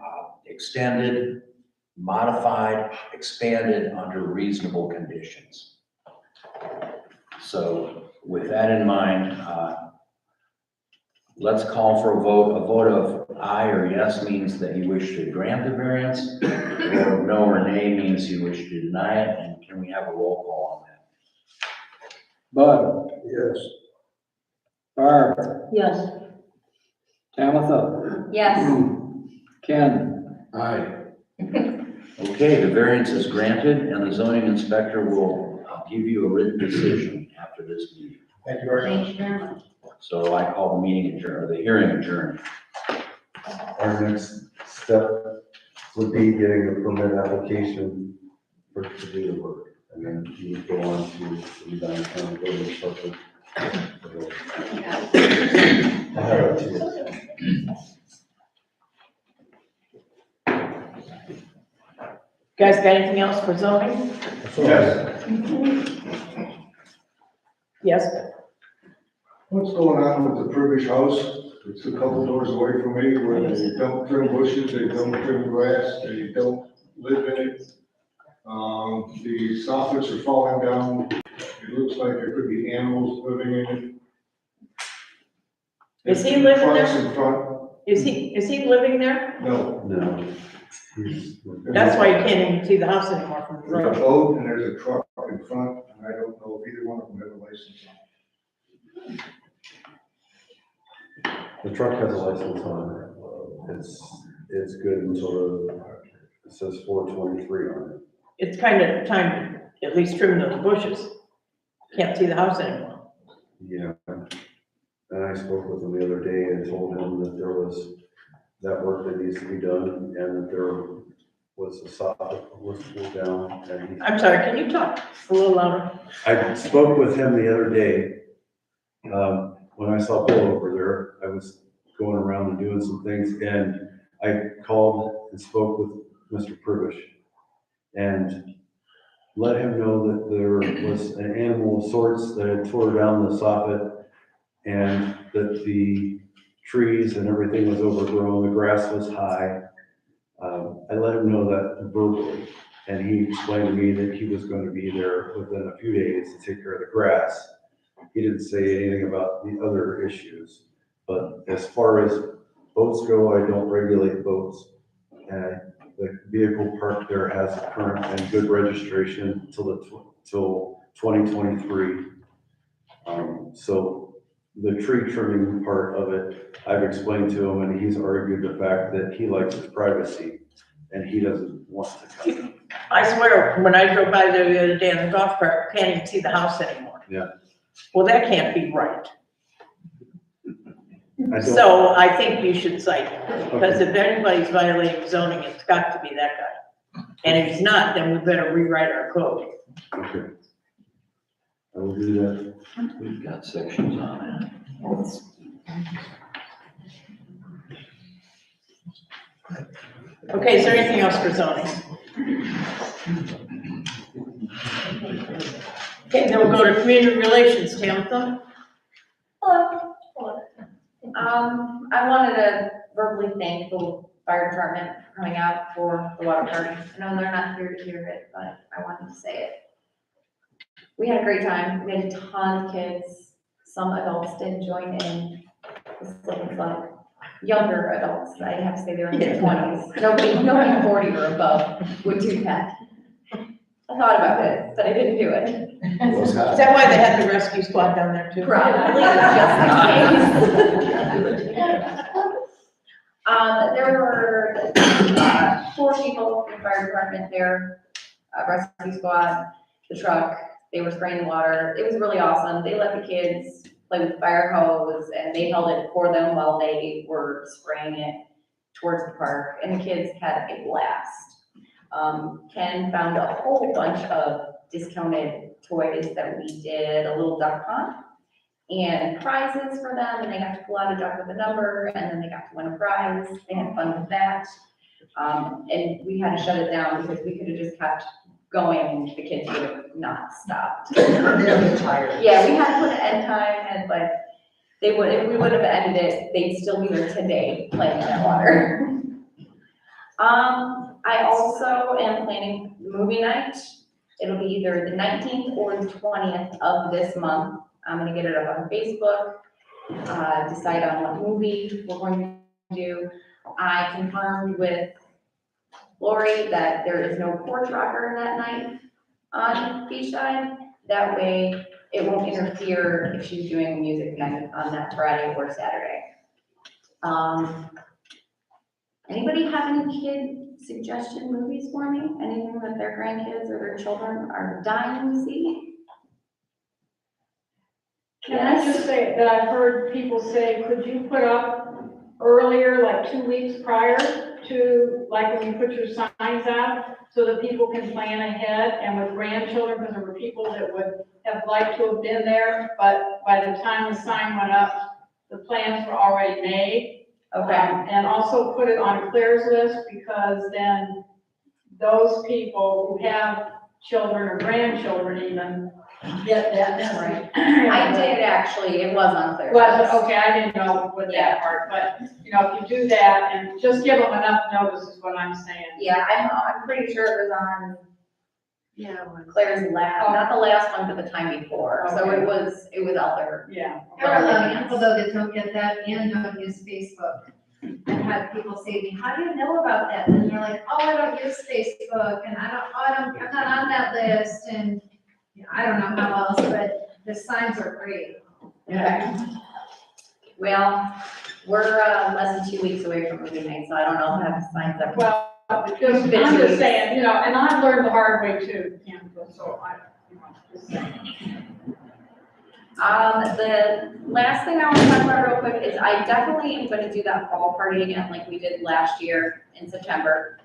extended, modified, expanded under reasonable conditions. So with that in mind, let's call for a vote. A vote of aye or yes means that you wish to grant the variance, or no or nay means you wish to deny it, and can we have a roll call on that? Bud, Yes. Barb, Yes. Tamitha, Yes. Ken, Aye. Okay, the variance is granted, and the zoning inspector will give you a written decision after this meeting. Thank you very much. Thank you very much. So I call the meeting adjourned, or the hearing adjourned. Our next step would be getting a permit application for to do the work. And then you would go on to the downtown building inspector. I have it too. Guys, got anything else for zoning? Yes. Yes? What's going on with the Privish house? It's a couple doors away from me where they don't trim bushes, they don't trim grass, they don't live in it. The soffits are falling down. It looks like there could be animals living in it. Is he living there? Trucks in front, Is he living there? no. No. That's why you can't even see the house anymore from the There's a road. boat and there's a truck in front, and I don't know if either one of them have a license. The truck has a license on it. It's good until it says 423 on it. It's kind of time to at least trim those bushes. Can't see the house anymore. Yeah. And I spoke with him the other day and told him that there was that work that needs to be done and that there was a soffit was pulled down and I'm sorry, can you talk a little louder? I spoke with him the other day. When I saw Bill over there, I was going around and doing some things, and I called and spoke with Mr. Privish and let him know that there was an animal of sorts that had tore down the soffit and that the trees and everything was overgrown, the grass was high. I let him know that verbally, and he explained to me that he was going to be there within a few days to take care of the grass. He didn't say anything about the other issues, but as far as boats go, I don't regulate boats. The vehicle parked there has a current and good registration till 2023. So the tree trimming part of it, I've explained to him, and he's argued the fact that he likes his privacy and he doesn't want to come. I swear, when I drove by there the other day in the golf cart, can't even see the house anymore. Yeah. Well, that can't be right. I don't, So I think you should cite him, because if anybody's violating zoning, it's got to be that guy. And if he's not, then we better rewrite our code. okay. I will do that. We've got sections on Okay, is there anything else for zoning? Okay, then we'll go to community relations, Tamitha. Hello. I wanted to verbally thank the fire department for coming out for the water party. I know they're not here to hear it, but I wanted to say it. We had a great time. We had a ton of kids. Some adults did join in. This was like younger adults. I have to say they're in their 20s. Nobody 40 or above would do that. I thought about it, but I didn't do it. Is that why they had the rescue squad down there too? Probably, just in case. There were 4 people from the fire department there, rescue squad, the truck, they were spraying the water. It was really awesome. They let the kids play with fire hose and they held it for them while they were spraying it towards the park, and the kids had a blast. Ken found a whole bunch of discounted toys that we did a little duck pond and prizes for them, and they got to pull out a duck with a number, and then they got to win a prize. They had fun with that. And we had to shut it down because we could have just kept going, the kids would have not stopped. They'll get tired. Yeah, we had to put an end time and but they would, if we would have ended it, they'd still be there today playing in that water. I also am planning movie night. It'll be either the 19th or the 20th of this month. I'm gonna get it up on Facebook, decide on what movie we're going to do. I confirmed with Lori that there is no porch rocker that night on Beachside. That way, it won't interfere if she's doing music night on that Friday or Saturday. Anybody have any kid suggestion movies for me? Anything that their grandkids or their children are dying to see? Can I just say that I've heard people say, could you put up earlier, like 2 weeks prior to, like when you put your signs out, so that people can plan ahead, and with grandchildren, because there were people that would have liked to have been there, but by the time the sign went up, the plans were already made. Okay. And also put it on Claire's list, because then those people who have children or grandchildren even get that memory. I did actually, it was unclear. Well, okay, I didn't know with that part, but, you know, if you do that and just give them enough notice is what I'm saying. Yeah, I'm pretty sure it was on, Claire's last, not the last one, but the time before, so it was out there. Yeah. There are a lot of people though that don't get that and don't use Facebook. I've had people say to me, how do you know about that? And they're like, oh, I don't use Facebook and I'm not on that list and you know, I don't know how else, but the signs are great. Okay. Well, we're less than 2 weeks away from movie night, so I don't know if I have signs up. Well, just, I'm just saying, you know, and I've learned the hard way too, so I, you know, just saying. The last thing I want to talk about real quick is I definitely am going to do that fall party again like we did last year in September.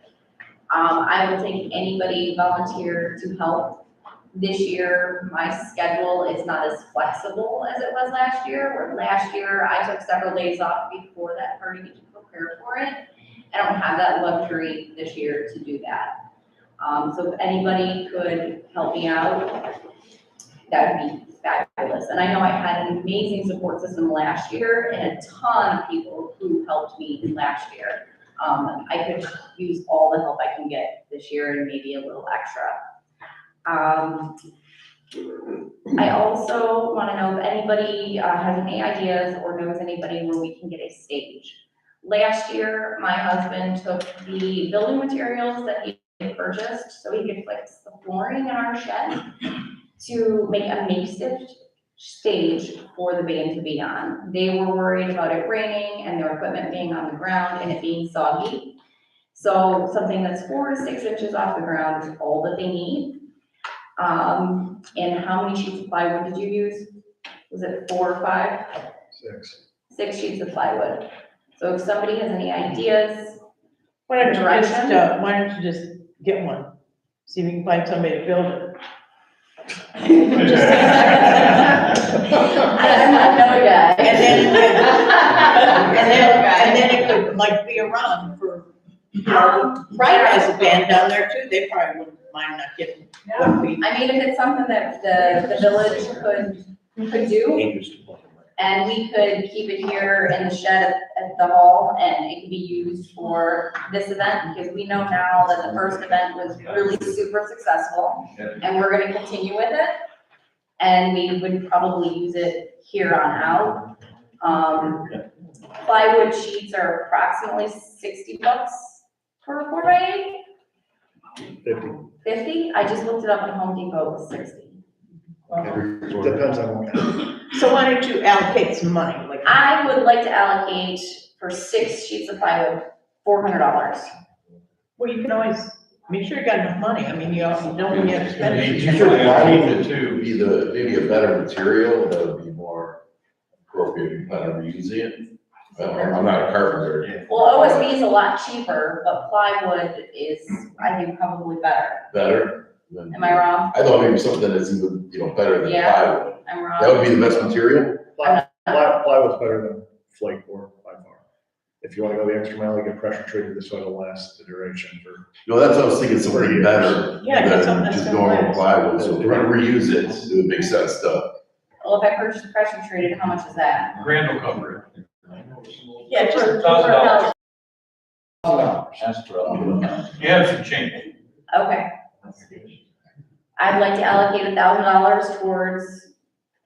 I will take anybody volunteer to help. This year, my schedule is not as flexible as it was last year, where last year I took several days off before that party to prepare for it. I don't have that luxury this year to do that. So if anybody could help me out, that would be fabulous. And I know I had an amazing support system last year and a ton of people who helped me last year. I could use all the help I can get this year and maybe a little extra. I also want to know if anybody has any ideas or knows anybody where we can get a stage. Last year, my husband took the building materials that he had purchased so he could fix the flooring in our shed to make a makeshift stage for the band to be on. They were worried about it raining and their equipment being on the ground and it being soggy. So something that's 4 to 6 inches off the ground is all that they need. And how many sheets of plywood did you use? Was it 4 or 5? 6. 6 sheets of plywood. So if somebody has any ideas, Why don't direction? you just get one? See if you can find somebody to build it. I'm not no guy. And then it could like be around for, you know, Brian has a band down there too, they probably wouldn't mind not getting 1 week. I mean, if it's something that the village could do, and we could keep it here in the shed at the hall, and it could be used for this event, because we know now that the first event was really super successful, and we're gonna continue with it, and we would probably use it here on out. Plywood sheets are approximately $60 for a 4x8. 50? I just looked it up at Home Depot, it was 60. Depends on what kind. So why don't you allocate some money, like? I would like to allocate for 6 sheets of plywood, $400. Well, you can always, make sure you got enough money, I mean, you don't when you have to spend it. You should allocate it to be maybe a better material that would be more appropriate kind of reusing it. I'm not a carpenter. Well, OSB is a lot cheaper, but plywood is, I think, probably better. Better? Am I wrong? I thought maybe something that's even, better than Yeah. plywood. I'm wrong. That would be the best material? Plywood's better than flake board by far. if you wanna go the extra mile, you get pressure treated, this will last the duration for. No, that's what I was thinking, something better Yeah, get something than that's just gonna normal last. plywood, so if we're gonna reuse it, it would make sense to. Well, if I purchase the pressure treated, how much is that? Grand will cover it. Yeah, just $1,000. That's for all. You have some change. Okay. I'd like to allocate $1,000 towards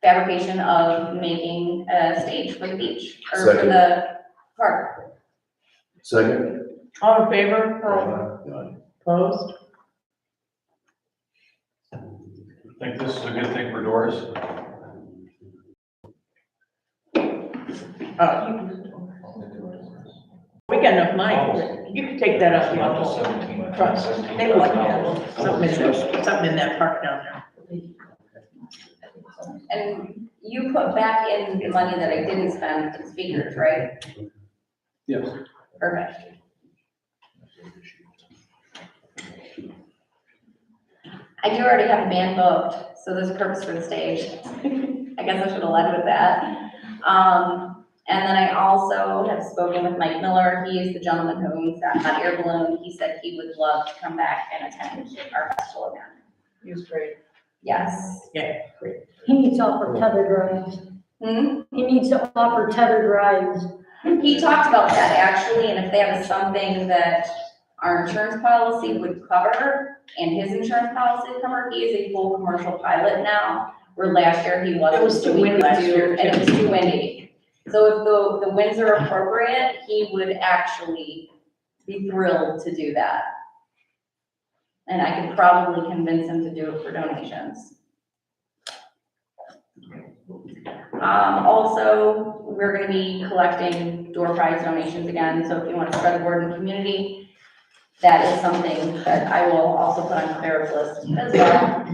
fabrication of making a stage for the beach, or for Second. the park. Second? All in favor? Opposed? Think this is a good thing for Doris? We got enough money, you can take that out the envelope. Trust, they would like to have something in that park down there. And you put back in the money that I didn't spend for the speakers, right? Yes. Perfect. I do already have a band booked, so there's a purpose for the stage. I guess I should have led with that. And then I also have spoken with Mike Miller. He is the gentleman who owns that hot air balloon. He said he would love to come back and attend our festival again. He was great. Yes. Yeah, great. He needs to offer tethered rides. He needs to offer tethered rides. He talked about that actually, and if they have something that our insurance policy would cover and his insurance policy would cover, he is a full commercial pilot now, where last year he wasn't. It was too so we windy could last do- year, And it was too windy. So if the winds are appropriate, he would actually be thrilled to do that. And I could probably convince him to do it for donations. Also, we're gonna be collecting door prize donations again, so if you want to spread the word in the community, that is something that I will also put on Claire's list as well.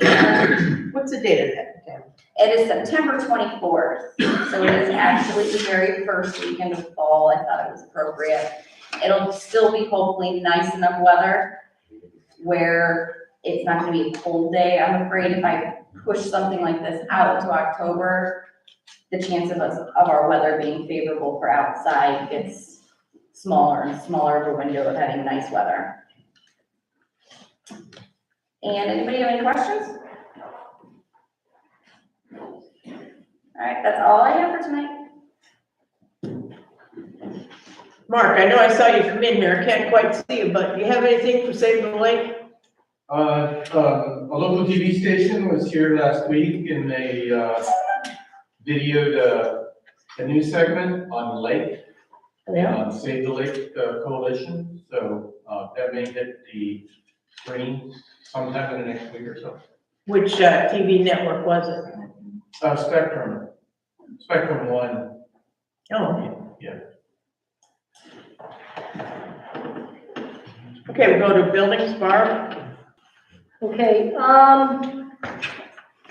And What's the date of that, Tam? it is September 24th, so it is actually the very first weekend of fall. I thought it was appropriate. It'll still be hopefully nice enough weather where it's not gonna be a cold day. I'm afraid if I push something like this out to October, the chance of our weather being favorable for outside gets smaller and smaller of a window of having nice weather. And anybody have any questions? All right, that's all I have for tonight. Mark, I know I saw you come in here, I can't quite see you, but do you have anything for Save the Lake? A local TV station was here last week and they, videoed a news segment on the lake. Yeah. Save the Lake Coalition, so, that may hit the screen sometime in the next week or so. Which TV network was it? Spectrum One. Oh, Yeah. okay, we'll go to buildings, Barb. Okay, I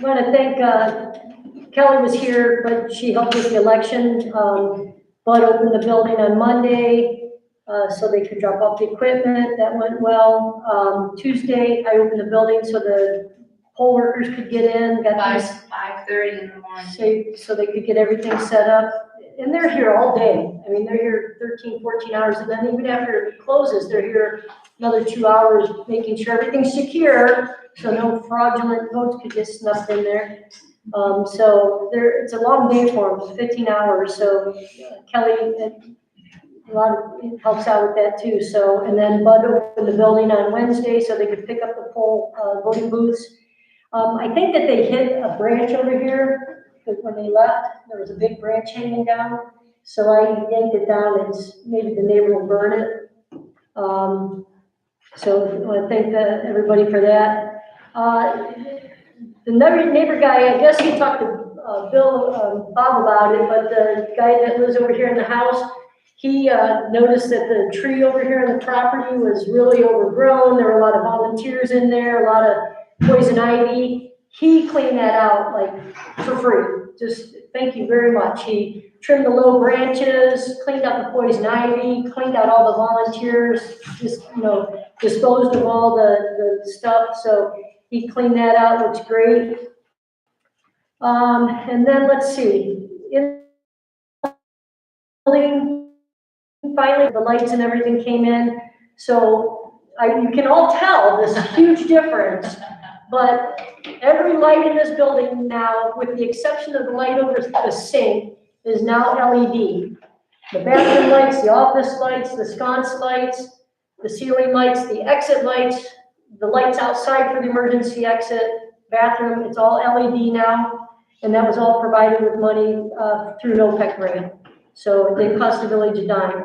want to thank, Kelly was here, but she helped with the election. Bud opened the building on Monday, so they could drop off the equipment. That went well. Tuesday, I opened the building so the poll workers could get in, got these. 5:30 in the morning. So they could get everything set up. And they're here all day. I mean, they're here 13, 14 hours, and then even after it closes, they're here another 2 hours, making sure everything's secure, so no fraudulent votes could get snuffed in there. So it's a long day for them, 15 hours, so Kelly, a lot of, it helps out with that too. So, and then Bud opened the building on Wednesday, so they could pick up the poll voting booths. I think that they hit a branch over here, because when they left, there was a big branch hanging down. So I yanked it down, maybe the neighbor will burn it. So I want to thank everybody for that. The neighbor guy, I guess he talked to Bob about it, but the guy that lives over here in the house, he noticed that the tree over here on the property was really overgrown. There were a lot of volunteers in there, a lot of poison ivy. He cleaned that out like for free. Just thank you very much. He trimmed the low branches, cleaned up the poison ivy, cleaned out all the volunteers, just, disposed of all the stuff. So he cleaned that out, looks great. And then let's see, in the building, finally, the lights and everything came in. So you can all tell this huge difference. But every light in this building now, with the exception of the light over the sink, is now LED. The bathroom lights, the office lights, the sconce lights, the ceiling lights, the exit lights, the lights outside for the emergency exit, bathroom, it's all LED now. And that was all provided with money through an OPEC grant. So it didn't cost the village a dime.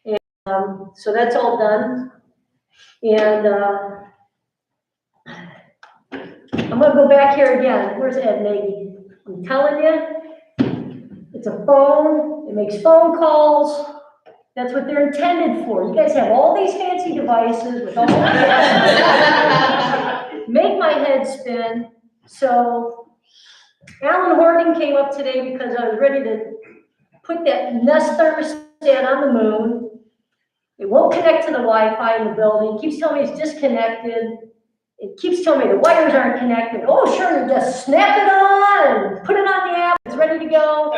And so that's all done. And I'm gonna go back here again. Where's Ed Nagy? I'm telling you, it's a phone, it makes phone calls. That's what they're intended for. You guys have all these fancy devices with all make my head spin. So Alan Horgan came up today because I was ready to put that Nest thermostat on the moon. It won't connect to the Wi-Fi in the building. It keeps telling me it's disconnected. It keeps telling me the wires aren't connected. Oh, sure, you just snap it on and put it on the app. It's ready to go.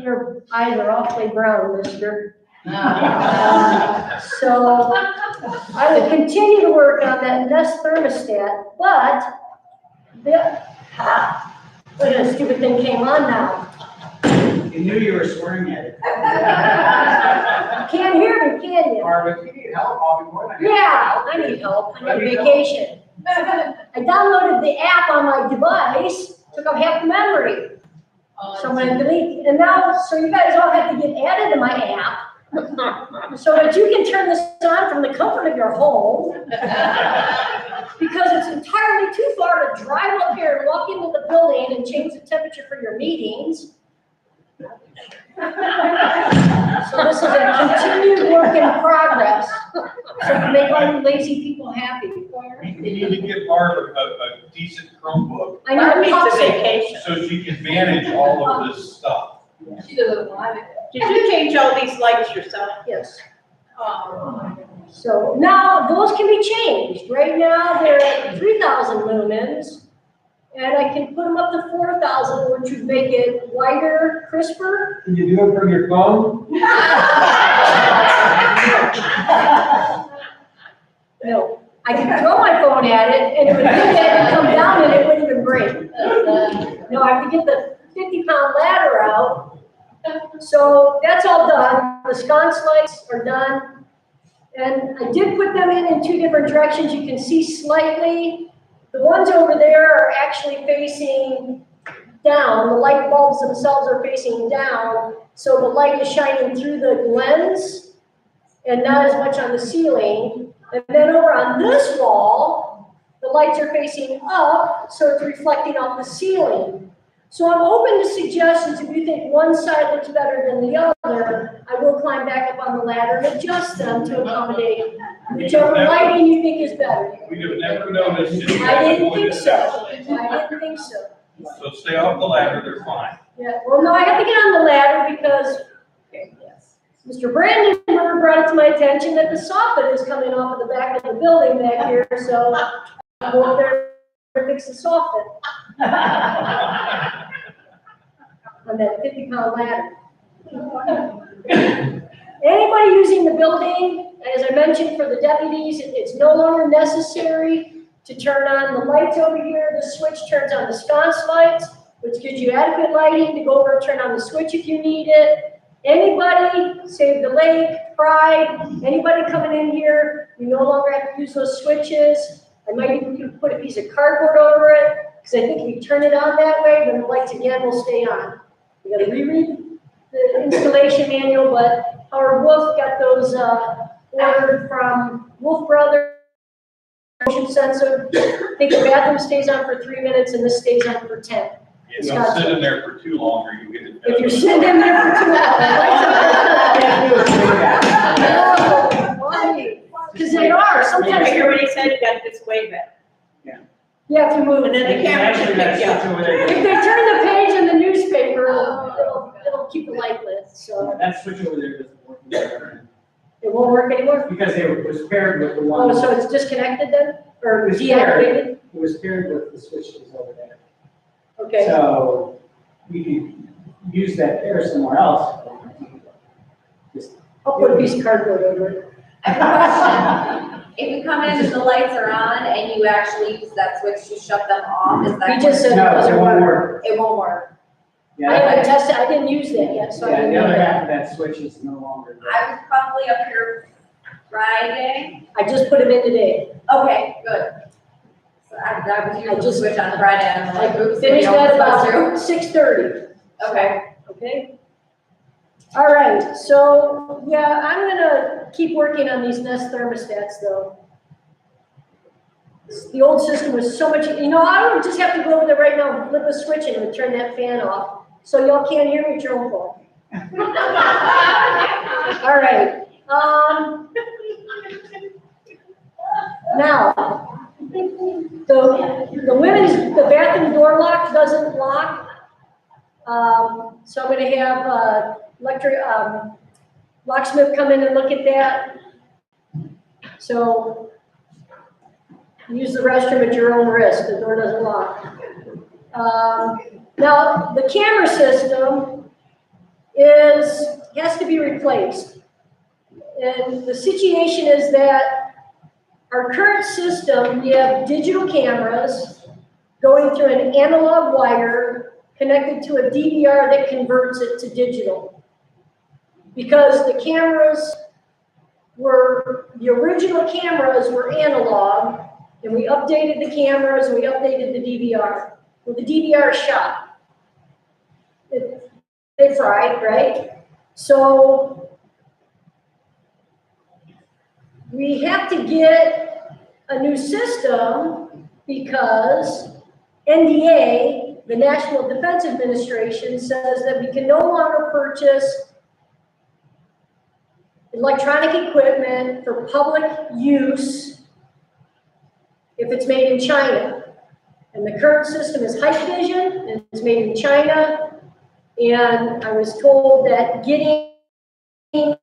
Your eyes are awfully brown, mister. So I will continue to work on that Nest thermostat, but look at the stupid thing came on now. You knew you were swearing at it. You can't hear me, can you? Marvin, if you need help, I'll be more than happy. Yeah, I need help. I need vacation. I downloaded the app on my device, took up half the memory. Someone deleted, and now, so you guys all have to get added to my app so that you can turn this on from the comfort of your home. Because it's entirely too far to drive up here and walk into the building and change the temperature for your meetings. So this is a continued work in progress, so to make all you lazy people happy. We need to give Barb a decent Chromebook. I need a vacation. So she can manage all of this stuff. She doesn't want it. Did you change all these lights yourself? Yes. So now those can be changed. Right now they're at 3,000 lumens. And I can put them up to 4,000, which would make it whiter, crisper. Can you do it from your phone? No, I can throw my phone at it and it would hit it and come down and it wouldn't even break. No, I have to get the 50-pound ladder out. So that's all done. The sconce lights are done. And I did put them in two different directions. You can see slightly. The ones over there are actually facing down. The light bulbs themselves are facing down. So the light is shining through the lens and not as much on the ceiling. And then over on this wall, the lights are facing up, so it's reflecting off the ceiling. So I'm open to suggestions. If you think one side looks better than the other, I will climb back up on the ladder and adjust them to accommodate whichever lighting you think is better. We have never noticed. I didn't think so. I didn't think so. So stay off the ladder, they're fine. Yeah, well, no, I have to get on the ladder because Mr. Brandenburg brought it to my attention that the soffit is coming off of the back of the building back here, so I'll go up there and fix the soffit. On that 50-pound ladder. Anybody using the building, as I mentioned for the deputies, it's no longer necessary to turn on the lights over here. The switch turns on the sconce lights, which gives you adequate lighting to go over and turn on the switch if you need it. Anybody, Save the Lake, Pride, anybody coming in here, you no longer have to use those switches. I might even put a piece of cardboard over it, because I think if you turn it on that way, then the lights again will stay on. We gotta reread the installation manual, but Howard Wolf got those ordered from Wolf Brothers. Motion sensor. I think the bathroom stays on for 3 minutes and this stays on for 10. Yeah, don't sit in there for too long or you get it. If you're sitting in there for too long, because they are, sometimes. You already said you got this way back. You have to move. And then the camera should pick you up. If they turn the page in the newspaper, it'll keep the light lit, so. That switch over there doesn't work anymore. It won't work anymore? Because it was paired with the one. Oh, so it's disconnected then? Or It was paired. deactivated? It was paired with the switches over there. Okay. So we could use that pair somewhere else. I'll put a piece of cardboard over it. I have a question. If you come in and the lights are on and you actually use that switch to shut them off, is that? He just said it No, it doesn't won't work. work. It won't work. I Yeah, haven't tested, I didn't use that yet, so I yeah, didn't the know other that. half of that switch is no longer there. I was probably up here Friday. I just put them in today. Okay, good. So I was using the switch on Friday and I'm like, oops. Finished maybe I that was supposed about 6:30. to. Okay. Okay? All right, so, yeah, I'm gonna keep working on these Nest thermostats though. The old system was so much, I would just have to go over there right now and flip a switch and it would turn that fan off, so y'all can't hear me at your own phone. All right, now, the bathroom door lock doesn't lock. So I'm gonna have, locksmith come in and look at that. So use the restroom at your own risk, the door doesn't lock. Now, the camera system has to be replaced. And the situation is that our current system, we have digital cameras going through an analog wire connected to a DVR that converts it to digital. Because the original cameras were analog, and we updated the cameras, and we updated the DVR. Well, the DVR shot. They fried, right? So we have to get a new system because NDA, the National Defense Administration, says that we can no longer purchase electronic equipment for public use if it's made in China. And the current system is Height Vision, and it's made in China. And I was told that getting a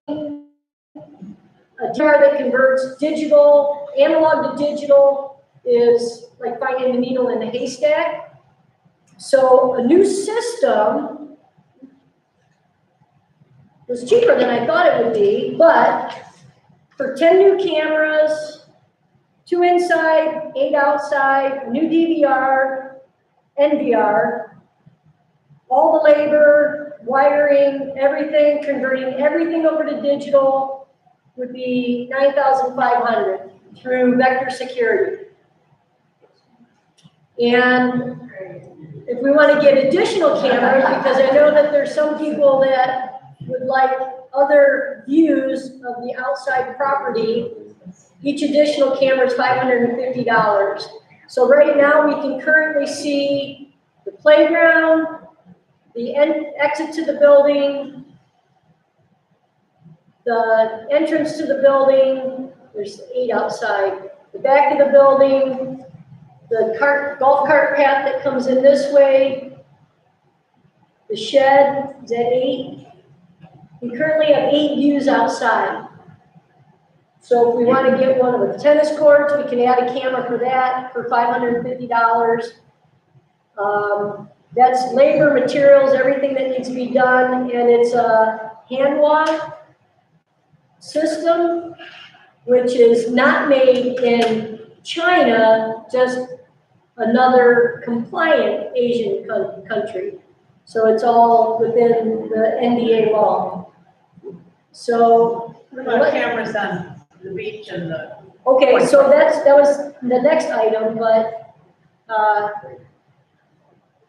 jar that converts analog to digital is like finding the needle in the haystack. So a new system was cheaper than I thought it would be, but for 10 new cameras, 2 inside, 8 outside, new DVR, NVR, all the labor, wiring, everything, converting everything over to digital would be $9,500 through Vector Security. And if we want to get additional cameras, because I know that there's some people that would like other views of the outside property, each additional camera is $550. So right now we can currently see the playground, the exit to the building, the entrance to the building, there's 8 outside, the back of the building, the golf cart path that comes in this way, the shed is at 8. We currently have 8 views outside. So if we want to get one with tennis courts, we can add a camera for that for $550. That's labor, materials, everything that needs to be done, and it's a hand wash system, which is not made in China, just another compliant Asian country. So it's all within the NDA law. So What about cameras on the beach and the? okay, so that was the next item, but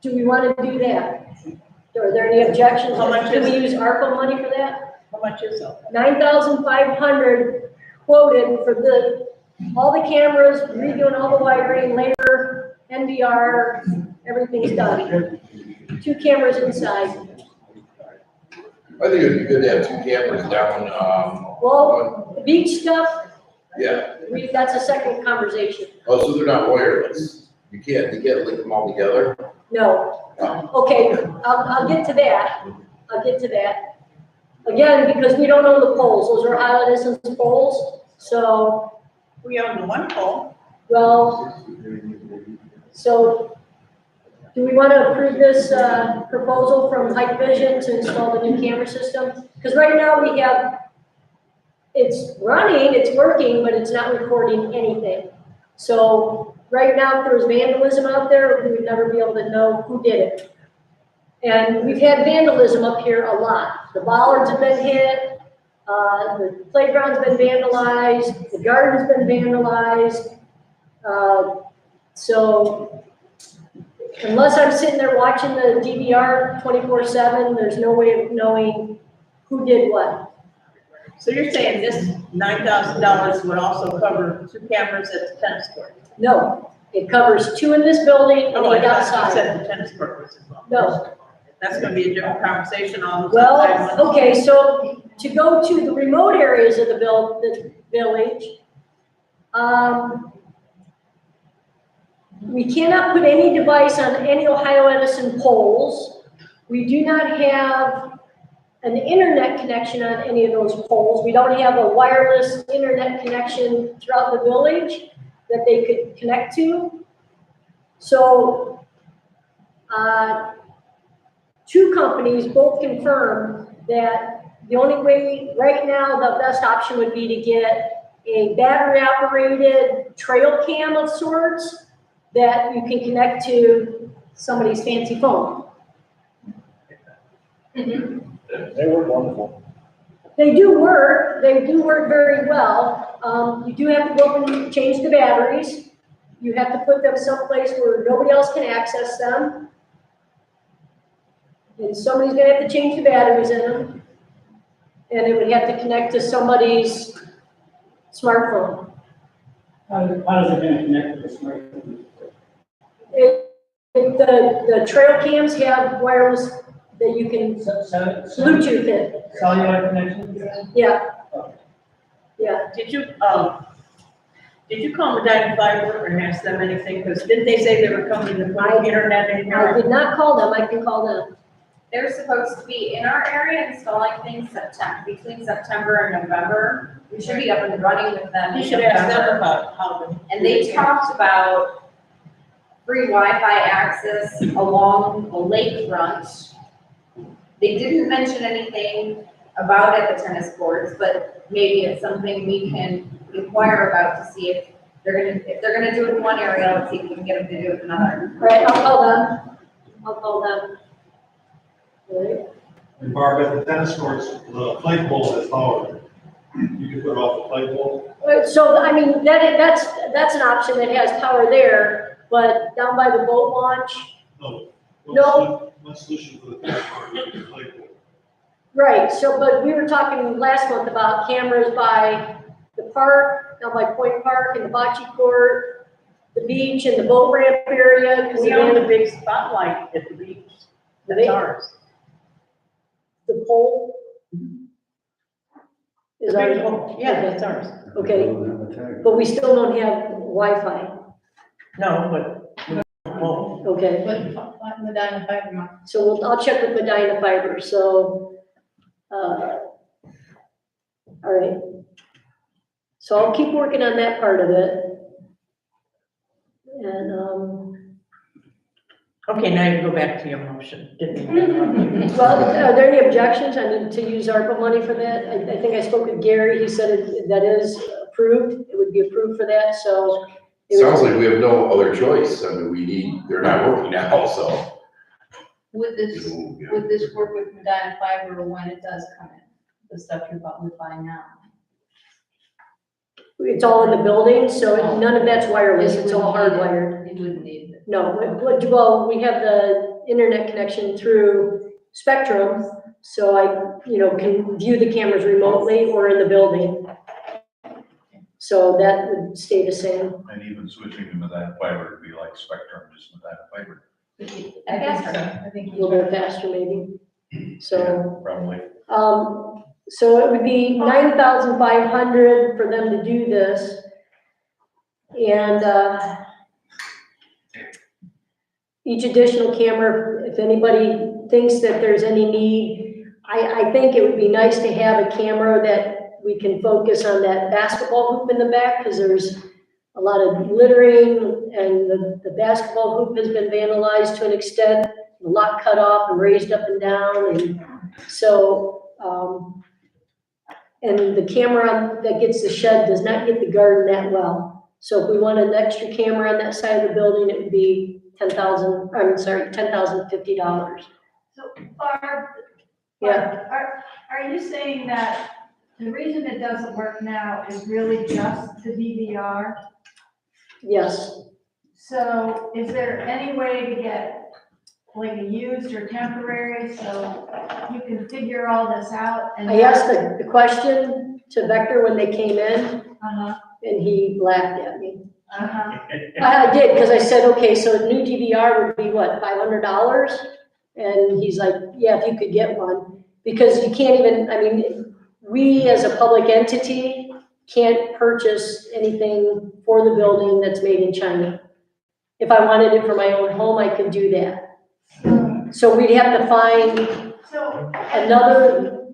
do we want to do that? Are there any objections? How much Can we is- use ARPA money for that? How much is it? $9,500 quoted for all the cameras, redoing all the wiring, labor, NVR, everything's done. 2 cameras inside. I think it'd be good to have 2 cameras down, Well, the beach stuff, yeah. that's a second conversation. Oh, so they're not wireless. You can't link them all together? No. Okay, I'll get to that. I'll get to that. Again, because we don't own the poles. Those are highlight distance poles. So, We own the one pole. well, so Do we want to approve this, proposal from Hike Vision to install the new camera system? Because right now we have, it's running, it's working, but it's not recording anything. So right now, if there's vandalism out there, we would never be able to know who did it. And we've had vandalism up here a lot. The bollards have been hit, the playground's been vandalized, the garden's been vandalized. So unless I'm sitting there watching the DVR 24/7, there's no way of knowing who did what. So you're saying this $9,000 would also cover 2 cameras at the tennis court? No, it covers 2 in this building and Oh, I 8 thought you outside. said the tennis court was involved. No. That's gonna be a different conversation on. Well, okay, so to go to the remote areas of the village, we cannot put any device on any Ohio Edison poles. We do not have an internet connection on any of those poles. We don't have a wireless internet connection throughout the village that they could connect to. So, 2 companies both confirmed that the only way, right now, the best option would be to get a battery-operated trail cam of sorts that you can connect to somebody's fancy phone. They were wonderful. They do work very well. You do have to go up and change the batteries. You have to put them someplace where nobody else can access them. And somebody's gonna have to change the batteries in them. And it would have to connect to somebody's smartphone. How is it gonna connect to the smartphone? The trail cams have wireless that you can Bluetooth it. Cellular connection? Yeah. Yeah. Did you call Medina Fiber and ask them anything? Because didn't they say they were coming to put internet in I here? did not call them, I can call them. They're supposed to be in our area installing things between September and November. We should be up and running with them. You in should ask them November. about how to. And they talked about free Wi-Fi access along the lakefront. They didn't mention anything about it at the tennis courts, but maybe it's something we can inquire about to see if they're gonna do it in one area, let's see if we can get them to do it in another. Right, I'll call them. Right. And Barb, at the tennis courts, the flagpole has power. You can put it off the flagpole. So, I mean, that's an option that has power there, but down by the boat launch, No. One solution for the tennis court is the flagpole. right, so, but we were talking last month about cameras by the park, down by Point Park and the bocce court, the beach and the boat ramp area. 'Cause We own again, a big spotlight at the beach. That's ours. the pole is The big ours. pole, yeah, that's ours. Okay, but we still don't have Wi-Fi. No, but, well, Okay, Medina Fiber. so I'll check with Medina Fiber, so, all right. So I'll keep working on that part of it. And, okay, now you go back to your motion. Didn't mean to interrupt you. well, are there any objections? I mean, to use ARPA money for that? I think I spoke with Gary, he said that is approved, it would be approved for that, so. it would- Sounds like we have no other choice. I mean, they're not working now, so. Would this work with Medina Fiber when it does come in, the stuff you're buying now? It's all in the building, so none of that's wireless, it's all hardwired. You wouldn't need it. No, well, we have the internet connection through Spectrum, so I, can view the cameras remotely or in the building. So that would stay the same. And even switching to Medina Fiber would be like Spectrum, just Medina Fiber. I think a little bit faster maybe, so. Probably. So it would be 9,500 for them to do this. And, each additional camera, if anybody thinks that there's any need, I think it would be nice to have a camera that we can focus on that basketball hoop in the back, because there's a lot of littering, and the basketball hoop has been vandalized to an extent, the lock cut off and raised up and down, and so, and the camera that gets the shed does not get the garden that well. So if we want an extra camera on that side of the building, it would be $10,050. So Barb, Yeah, are you saying that the reason it doesn't work now is really just the DVR? yes. So is there any way to get like a used or temporary, so you can figure all this out? And I asked the question to Vector when they came in, Uh-huh, and he laughed at me. uh-huh. I did, because I said, okay, so a new DVR would be what, $500? And he's like, yeah, if you could get one, because you can't even, I mean, we as a public entity can't purchase anything for the building that's made in China. If I wanted it for my own home, I could do that. So we'd have to find So. another,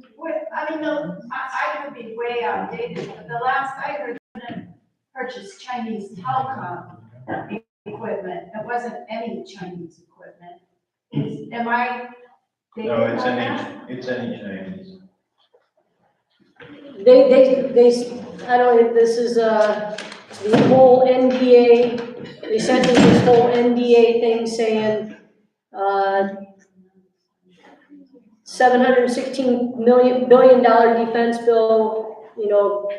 I mean, I could be way outdated, but the last I heard, purchased Chinese telecom equipment. It wasn't any Chinese equipment. Am I? No, it's any Chinese. I don't know, this is, the whole NDA, they sent me this whole NDA thing saying, $716 billion defense bill, you know,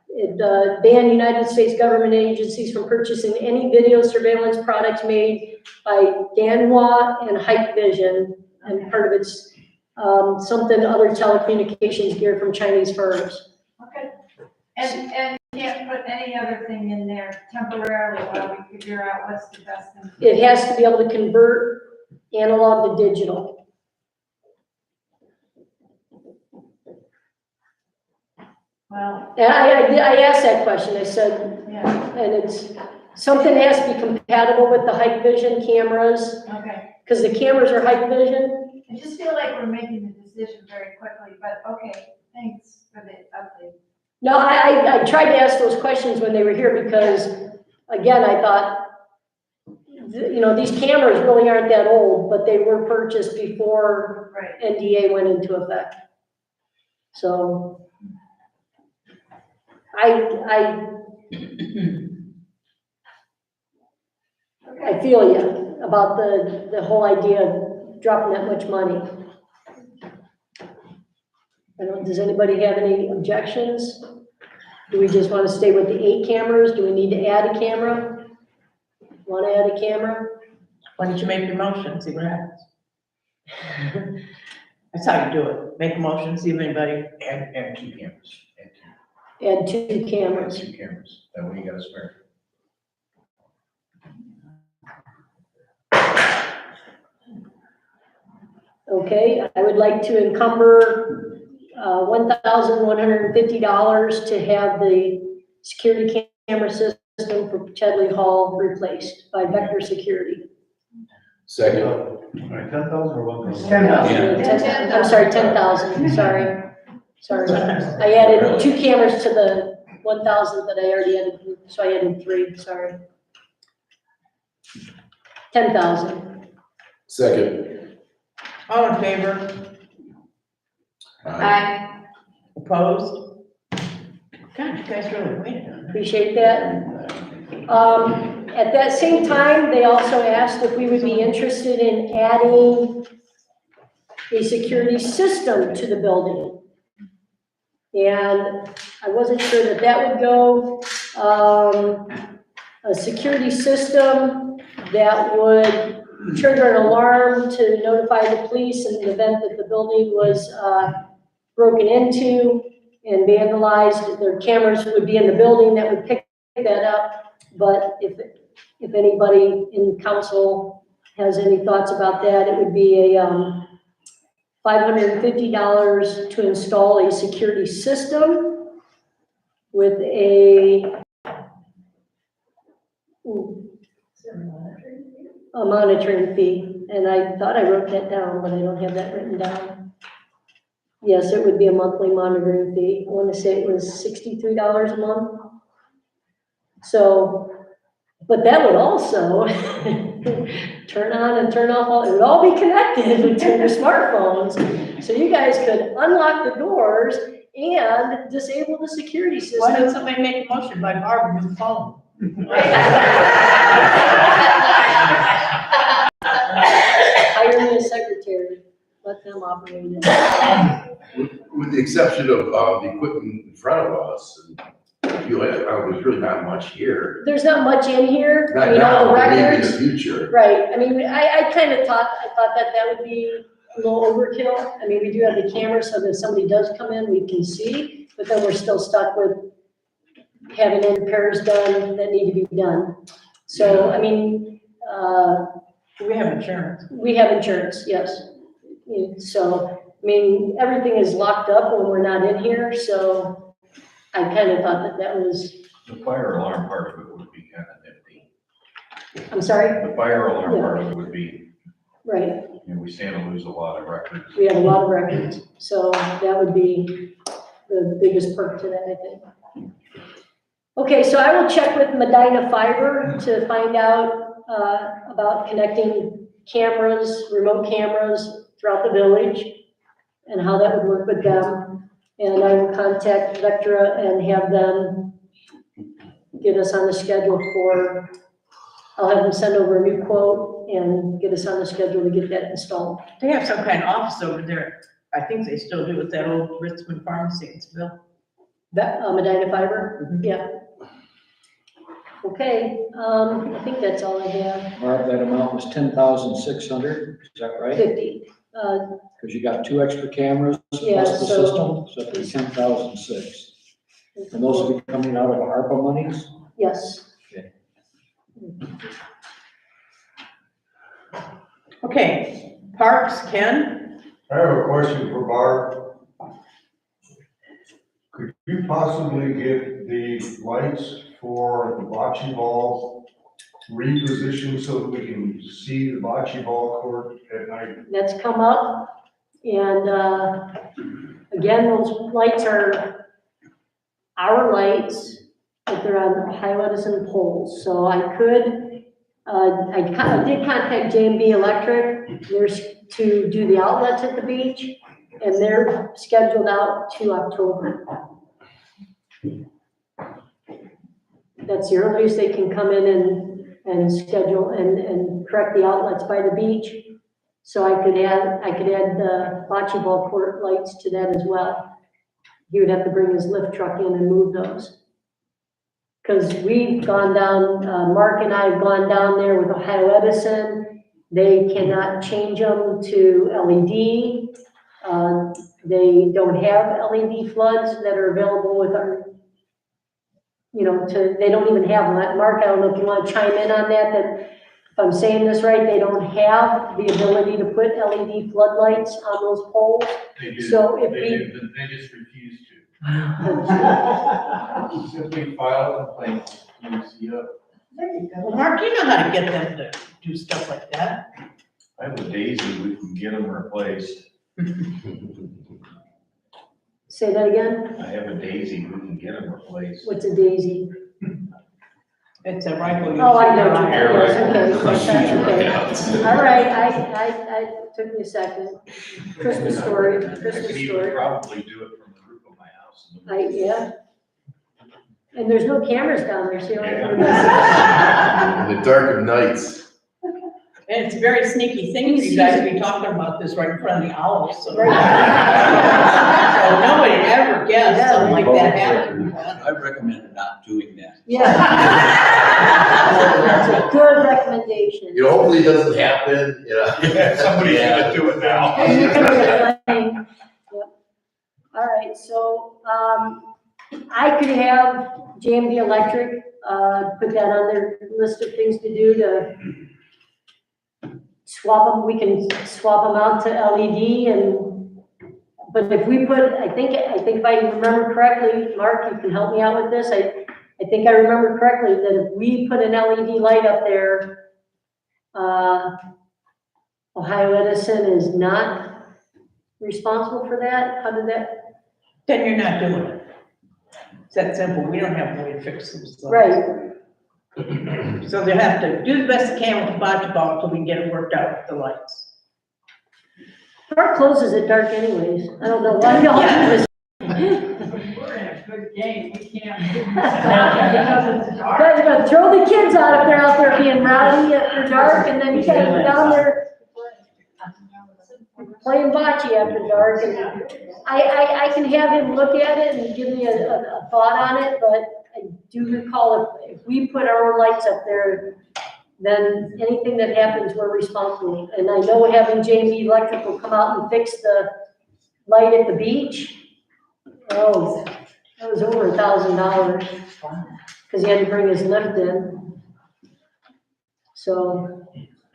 it banned United States government agencies from purchasing any video surveillance products made by Danhua and Hikvision, and part of it's something other telecommunications gear from Chinese firms. Okay. And you can't put any other thing in there temporarily while we figure out what's the best thing. It has to be able to convert analog to digital. Well. And I asked that question, I said, Yeah, and it's, something has to be compatible with the Hikvision cameras, okay. because the cameras are Hikvision. I just feel like we're making the decision very quickly, but okay, thanks for the update. No, I tried to ask those questions when they were here, because, again, I thought, you know, these cameras really aren't that old, but they were purchased before Right. NDA went into effect. So, I feel you about the whole idea of dropping that much money. Does anybody have any objections? Do we just want to stay with the 8 cameras? Do we need to add a camera? Want to add a camera? Why don't you make your motion, see what happens? That's how you do it. Make a motion, see if anybody. And 2 cameras. Add 2 cameras. 2 cameras, that way you got a spare. Okay, I would like to encumber $1,150 to have the security camera system for Chedley Hall replaced by Vector Security. Second. All right, 10,000 or 1,000? 10,000. I'm sorry, 10,000, sorry. I added 2 cameras to the 1,000 that I already added, so I added 3, sorry. 10,000. Second. All in favor? Aye. Opposed? God, you guys really waited on that. Appreciate that. At that same time, they also asked if we would be interested in adding a security system to the building. And I wasn't sure that would go. A security system that would trigger an alarm to notify the police in the event that the building was broken into and vandalized. Their cameras would be in the building that would pick that up. But if anybody in council has any thoughts about that, it would be a $550 to install a security system with a monitoring fee. And I thought I wrote that down, but I don't have that written down. Yes, it would be a monthly monitoring fee. I want to say it was $63 a month. So, but that would also turn on and turn off, it would all be connected to your smartphones. So you guys could unlock the doors and disable the security system. Why don't somebody make a motion by Barb with the phone? Hire me a secretary, let them operate it. With the exception of, the equipment in front of us, and there's really not much here. There's not much in here, Not you know, now, the but maybe in records. the future. Right, I mean, I kind of thought that would be a little overkill. I mean, we do have the camera so that if somebody does come in, we can see, but then we're still stuck with having any repairs done that need to be done. So, I mean, We have insurance. we have insurance, yes. So, I mean, everything is locked up when we're not in here, so I kind of thought that was, The fire alarm part of it would be kind of nifty. I'm sorry, The fire alarm Yeah. part of it would be, right. we stand to lose a lot of records. We have a lot of records, so that would be the biggest perk to that, I think. Okay, so I will check with Medina Fiber to find out about connecting cameras, remote cameras throughout the village and how that would work with them. And I will contact Vectra and have them get us on the schedule I'll have them send over a new quote and get us on the schedule to get that installed. They have some kind of office over there. I think they still do with that old Richmond Pharmacy in Seville. That, Medina Fiber? Yeah. Okay, I think that's all I have. Barb, that amount was 10,600, is that right? 50. Because you got 2 extra cameras Yeah, plus the so- system, so it'd be 10,006. And those will be coming out of ARPA monies? Yes. Okay, Parks, Ken? I have a question for Barb. Could you possibly get the lights for the bocce ball repositioned so that we can see the bocce ball court at night? That's come up. And again, those lights are our lights, but they're on Ohio Edison poles. So I could, I did contact J&B Electric. There's to do the outlets at the beach, and they're scheduled out to October. That's the earliest they can come in and schedule and correct the outlets by the beach. So I could add the bocce ball court lights to that as well. He would have to bring his lift truck in and move those. Because we've gone down, Mark and I have gone down there with Ohio Edison. They cannot change them to LED. They don't have LED floods that are available with our, they don't even have them. Mark, I don't know if you want to chime in on that if I'm saying this right, they don't have the ability to put LED floodlights on those poles. They do, So if they do, but they just refuse to. Simply file a complaint, UCO. Well, Mark, you know how to get them to do stuff like that. I have a Daisy, we can get them replaced. Say that again? I have a Daisy, we can get them replaced. What's a daisy? It's a rifle. Oh, I know. Air Yes, rifle. okay. All right, I took me a second. Christmas story, I Christmas could even story. probably do it from the roof of my house. Yeah. And there's no cameras down there, so you don't have to. In the dark of nights. And it's a very sneaky thing for you guys to be talking about this right in front of the owls, so. Right. So nobody ever guessed something like that happened. I recommend not doing that. Yeah. That's a good recommendation. Hopefully it doesn't happen, Somebody's gonna do it now. Yep. All right, so, I could have JMD Electric, put that on their list of things to do to swap them, we can swap them out to LED but if we put, I think if I remember correctly, Mark, you can help me out with this, I think I remember correctly that if we put an LED light up there, Ohio Edison is not responsible for that? How did that? Then you're not doing it. It's that simple. We don't have a way to fix those. Right, So they'll have to do the best they can with the bocce ball until we can get it worked out with the lights. Park closes at dark anyways. I don't know why y'all do this. We're in a good game, we can't. Guys, you gotta throw the kids out if they're out there being rowdy after dark, and then you gotta go down there playing bocce after dark, and I can have him look at it and give me a thought on it, but I do recall if we put our own lights up there, then anything that happens, we're responsible. And I know having JB Electrical come out and fix the light at the beach, oh, that was over $1,000, because he had to bring his lift in. So.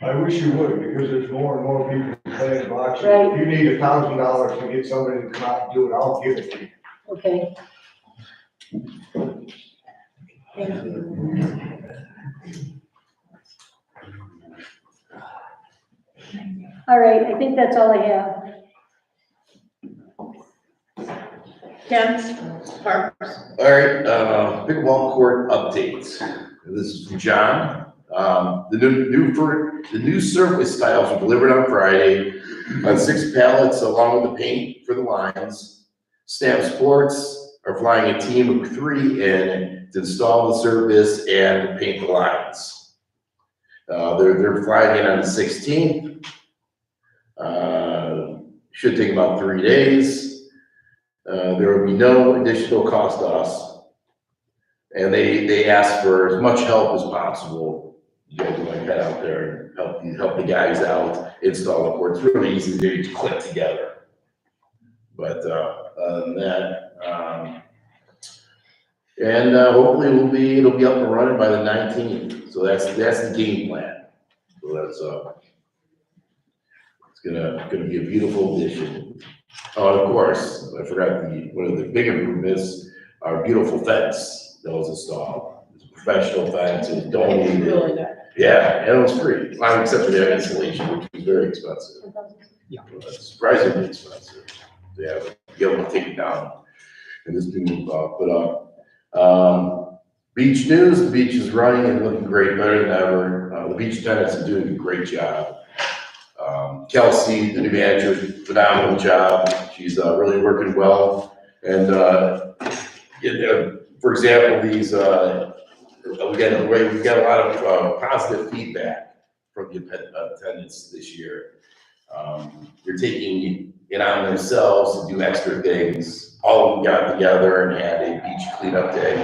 I wish you would, because there's more and more people playing bocce. Right. If you need $1,000 to get somebody to come out and do it, I'll give it to you. Okay. Thank you. All right, I think that's all I have. Ken, Parks. All right, pickleball court updates. This is from John. The new surface tiles were delivered on Friday on 6 pallets along with the paint for the lines. Snap Sports are flying a team of 3 in to install the surface and paint the lines. They're flying in on the 16th. Should take about 3 days. There will be no additional cost to us. And they ask for as much help as possible. You guys want to head out there and help the guys out, install the court. It's really easy to do, to click together. But other than that, hopefully it'll be up and running by the 19th. So that's the game plan. So that's it's gonna be a beautiful addition. Oh, and of course, I forgot one of the big improvements, our beautiful fence that was installed. It's a professional fence, it was donated. Really good. Yeah, and it was free, except for the installation, which was very expensive. Surprisingly expensive. Yeah, be able to take it down and this new put up. Beach news, the beach is running and looking great, better than ever. The beach tenants are doing a great job. Kelsey, the new manager, phenomenal job. She's really working well. And for example, these we got a lot of positive feedback from the attendants this year. They're taking it on themselves to do extra things. All of them got together and had a beach cleanup day.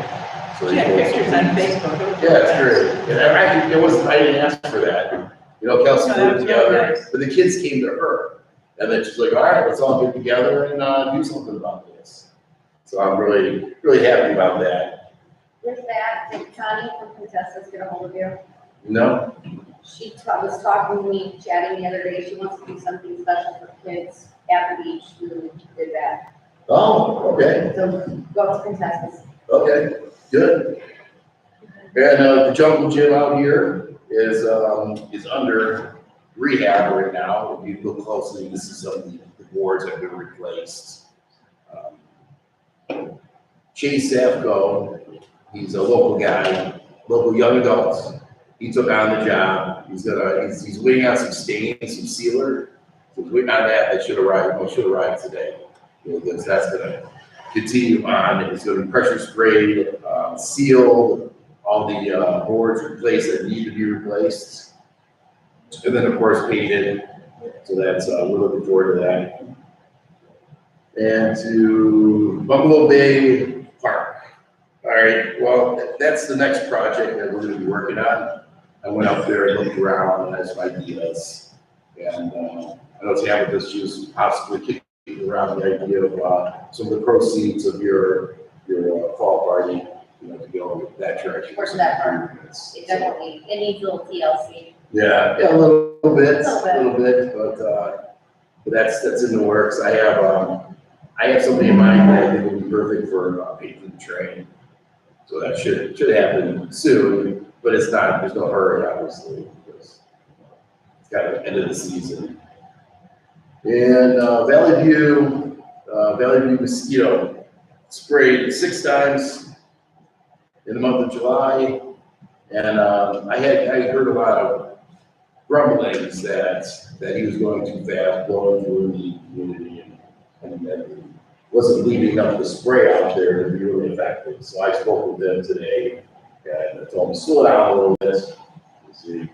So Yeah, pictures on Facebook. Yeah, it's great. And I didn't ask for that. You know, Kelsey put it together, but the kids came to her. And then she's like, all right, let's all get together and do something about this. So I'm really, really happy about that. With that, did Connie from Contessa's get a hold of you? No? She was talking to me, chatting the other day, she wants to do something special for kids at the beach, who did that. Oh, okay, So go to Contessa's. okay, good. And the jungle gym out here is under rehab right now. If you look closely, this is some of the boards that have been replaced. Chase Safco, he's a local guy, local young adults. He took on the job. He's waiting on some stain, some sealer. So he's waiting on that. That should arrive today. Because that's gonna continue on. It's gonna be pressure sprayed, sealed, all the boards replaced that need to be replaced. And then of course painted. So that's, we're looking forward to that. And to Buffalo Bay Park. All right, well, that's the next project that we're gonna be working on. I went out there and looked around and had some ideas. And I know Tabitha was possibly kicking around the idea of some of the proceeds of your fall party, to go that direction. Towards that part. It definitely, it needs a little TLC. Yeah, a little bit, but that's in the works. I have something in mind that I think would be perfect for painting the train. So that should happen soon, but it's not, there's no hurry, obviously, because it's got to end of the season. And Valley View mosquito sprayed 6 times in the month of July. And, I heard a lot of grumblings that he was going too fast, blowing through the community and that wasn't leaving enough to spray out there to be really effective. So I spoke with them today and I told them, slow down a little bit. You see,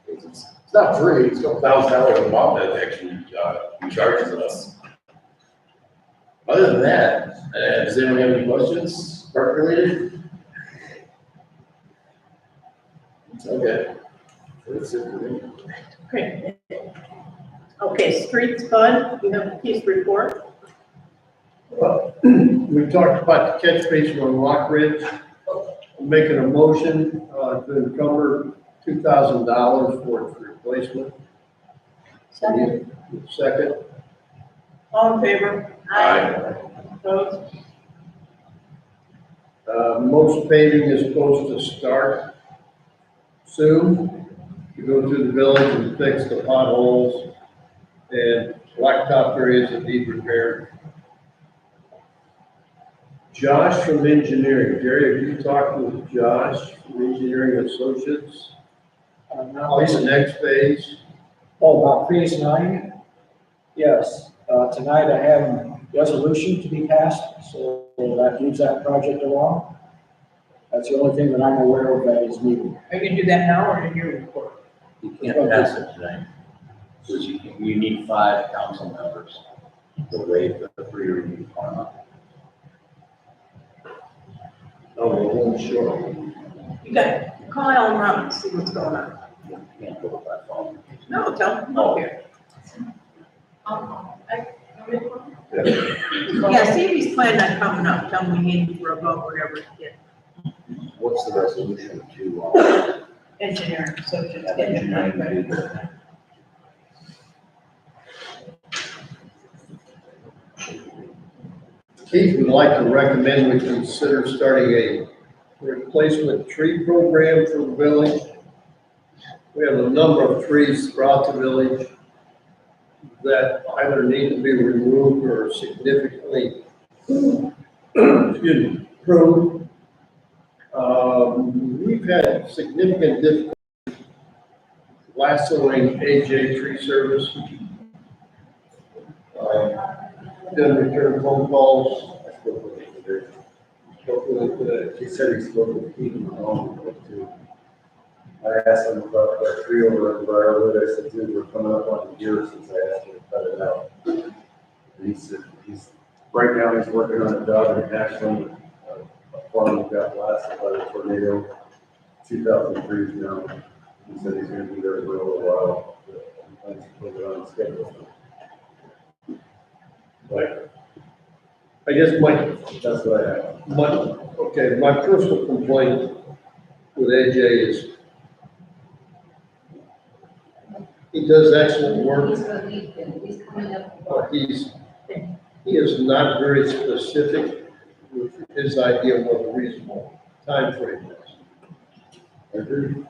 it's not free, it's $2,000 a month that actually, he charges us. Other than that, does anyone have any questions, park related? Okay. That's it for me. Okay. Okay, streets fund, we have a piece report. Well, we talked about the catch basin on Rock Ridge. I'm making a motion, to encumber $2,000 for its replacement. Second. Second. All in favor? Aye. Opposed? Most paving is supposed to start soon. You go through the village and fix the potholes and blacktop areas that need repair. Josh from engineering, Gary, have you talked with Josh from Engineering Associates? Now, On the next phase? oh, about phase 9? Yes, tonight I have a resolution to be passed, so that moves that project along. That's the only thing that I'm aware of that is needed. Are you gonna do that now or in your report? You can't pass it tonight, because you need 5 council members to waive the pre-review format. Oh, well, sure. You got, call Alan Robbins, and see what's going on. You can't go by phone. No, tell him, come up here. Yeah, see if he's planning on coming up, tell him we need him for a vote, whatever it is. What's the resolution to, Engineering associates. engineering? Keith would like to recommend we consider starting a replacement tree program for the village. We have a number of trees throughout the village that either need to be removed or significantly, excuse me, pruned. We've had significant difficulty lassoing AJ Tree Service. Didn't return phone calls. He said he spoke with Pete and Malone too. I asked him about that tree over at Briarwood. I said, dude, we're coming up on a year since I asked him to cut it out. And he said, right now he's working on a job in Ashland, a farm that got blasted by the tornado, 2,000 trees now. He said he's gonna be there for a little while. He plans to put it on schedule. Like, I guess That's what I have. my personal complaint with AJ is he does excellent work, He's coming up. but he is not very specific with his idea of what a reasonable time frame is. I agree.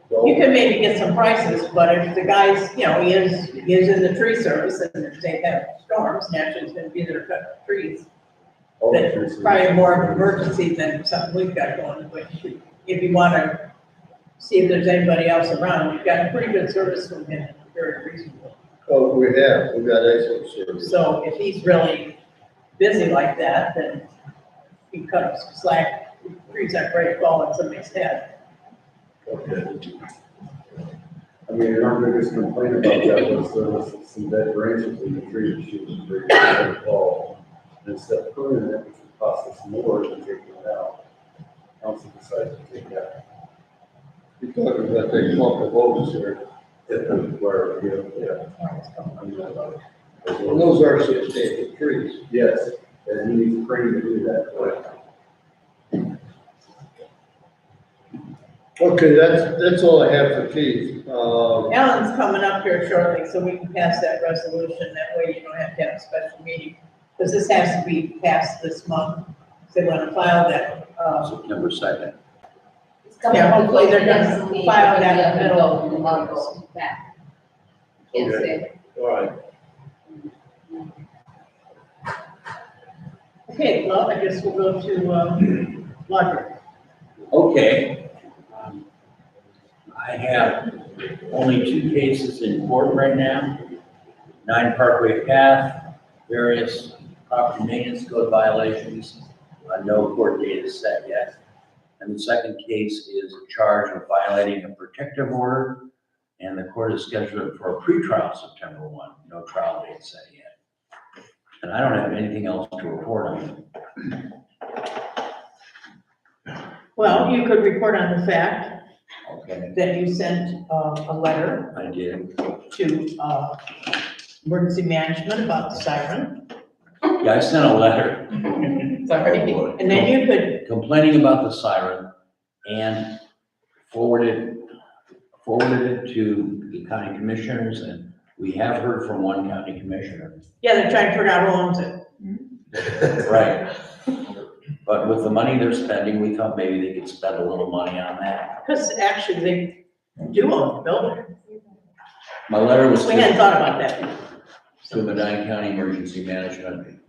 You can maybe get some prices, but if the guy's, he is in the tree service and if they have storms, naturally he's gonna be there to cut trees. That's probably more of an emergency than something we've got going, but if you wanna see if there's anybody else around, we've got a pretty good service from him, very reasonable. Oh, we've got excellent service. So if he's really busy like that, then he cuts slack, trees aren't great fall on somebody's head. Okay. I mean, our biggest complaint about that was there was some dead branches in the tree that she was ready to fall. And instead of pruning it, which would cost us more than taking it out, council decided to take it out. You're talking about that clump of oaks there. Where, yeah. Well, those are substantial trees. Yes, and he needs a crane to do that. Okay, that's all I have for Keith. Alan's coming up here shortly, so we can pass that resolution, that way you don't have to have a special meeting. Because this has to be passed this month, so they want to file that, September 2nd. yeah, hopefully they're gonna file that in the middle of the month. Okay. All right. Okay, well, I guess we'll go to, Library. Okay. I have only 2 cases in court right now. 9 Parkway Path, various property maintenance code violations. No court date is set yet. And the second case is a charge of violating a protective order, and the court is scheduled for a pretrial September 1. No trial date set yet. And I don't have anything else to report on. Well, you could report on the fact Okay, that you sent a letter I did. to emergency management about the siren. Yeah, I sent a letter. Sorry. And then you could, Complaining about the siren and forwarded it to the county commissioners, and we have heard from one county commissioner. yeah, they're trying to figure out who owns it. Right. But with the money they're spending, we thought maybe they could spend a little money on that. Because actually they do own the building. My letter was We hadn't thought about that. to Medina County Emergency Management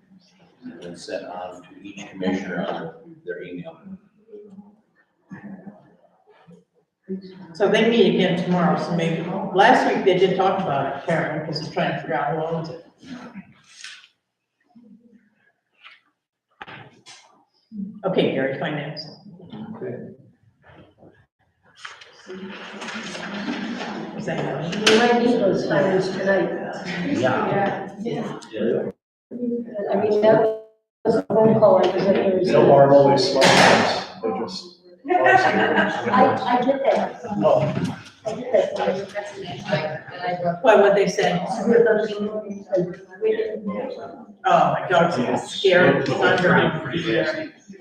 and sent on to each commissioner on their email. So they meet again tomorrow, so maybe, last week they did talk about it, Karen, because they're trying to figure out who owns it. Okay, Gary, finance. Is that how? We might need those sirens tonight. Yeah. I mean, that was a phone call, I was like, there's. No more always smart ones, they're just. I get that. Oh. I get that. What would they say? Oh, my dog's scared, he's under.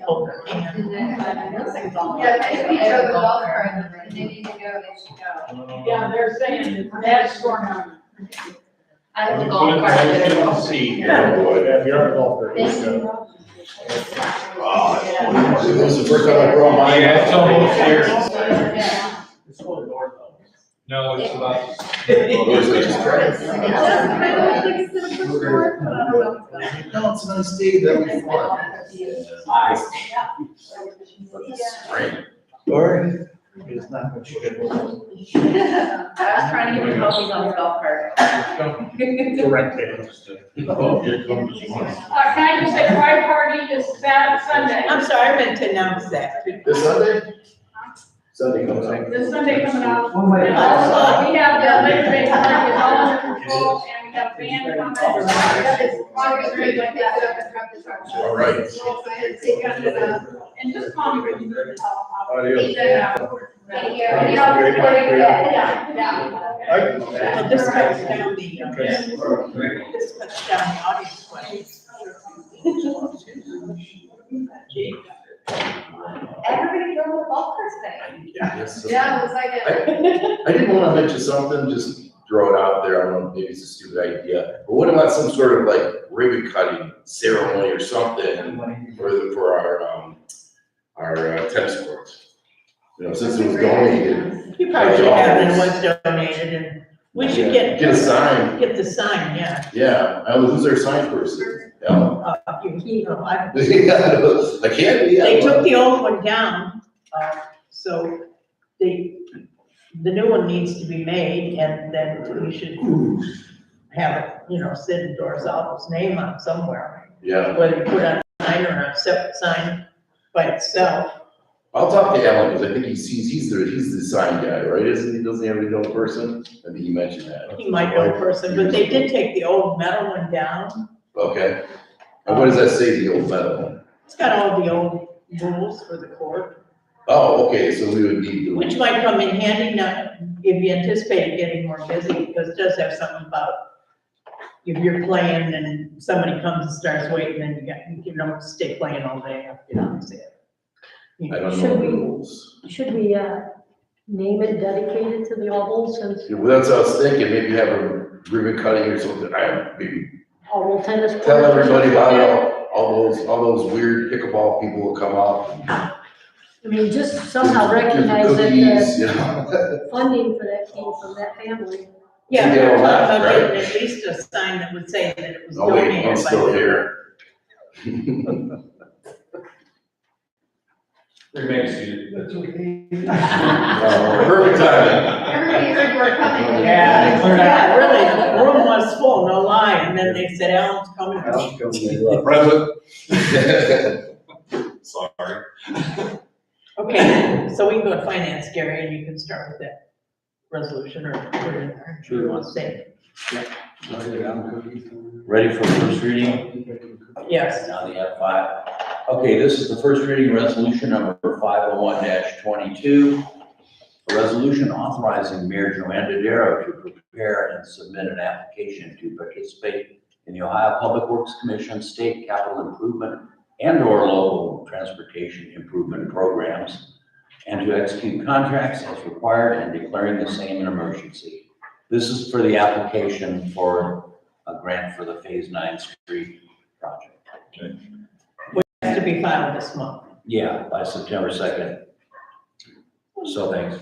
Hold her hand. Yeah, they need to go to the golf cart, and they need to go, they should go. Yeah, they're saying that's going on. I have a golf cart. Yeah, you're on a golf cart. Thank you. This is the first time I brought mine. Yeah, it's almost here. It's full of doors though. No, it's about. No, it's a nice day, that'll be fun. Spring. Or, it's not much good. I was trying to get him copies on his golf cart. Correct. Oh, here comes one. Can I just say, pride party is Sunday. I'm sorry, I meant to announce that. This Sunday? Sunday comes out. This Sunday coming up. Oh, my And also, we have the Labor Day party is all under control, and we have band coming. All right. And just call me, Richard. Adios. Thank you. Yeah. Well, this cuts down this cuts down the audience questions. Gee. Everybody go with golf carts today. Yeah, it was like a. I did want to mention something, just throw it out there, I don't know, maybe it's a stupid idea, but what about some sort of like ribbon cutting ceremony or something for our tennis courts? You know, since it was donated. You probably should have it, was donated, and we should get. Get a sign. Get the sign, yeah. Yeah, who's our sign person? Yeah. You know, I I can't be. They took the old one down, so the new one needs to be made, and then we should have it, you know, sit in Dorzal's name on somewhere. Yeah. Whether you put on a sign or a separate sign by itself. I'll talk to Alan, because I think he's the sign guy, right? Doesn't he have a known person? I think he mentioned that. He might know a person, but they did take the old metal one down. Okay. And what does that say, the old metal one? It's got all the old rules for the court, Oh, okay, so we would need to. which might come in handy now if you anticipate getting more busy, because it does have something about if you're playing and somebody comes and starts waiting, then you don't stay playing all day, you know, say it. I don't know Should the we- rules. Should we, name it dedicated to the oval since Yeah, well, that's what I was thinking, maybe have a ribbon cutting or something, maybe oval tennis court? tell everybody about it, all those weird pickleball people will come up. I mean, just somehow recognize that Cookies, you the know. funding for that came from that family. Yeah, Yeah, we're talking well, about right. getting at least a sign that would say that it was Oh, wait, donated by. I'm still here. Remain seated. Perfect timing. Everybody heard you were coming. Yeah, they cleared out. Really, the room was full, no lie, and then they said, Alan's coming. Present. Sorry. Okay, so we can go to finance, Gary, and you can start with that resolution or put it in there. Sure. You want to say? Ready for first reading? Yes. Now the F5. Okay, this is the first reading resolution number 501-22. A resolution authorizing Mayor Joanne Dodaro to prepare and submit an application to participate in the Ohio Public Works Commission state capital improvement and/or local transportation improvement programs, and to execute contracts as required and declaring the same an emergency. This is for the application for a grant for the Phase 9 Street project. Which has to be filed this month. Yeah, by September 2nd. So thanks.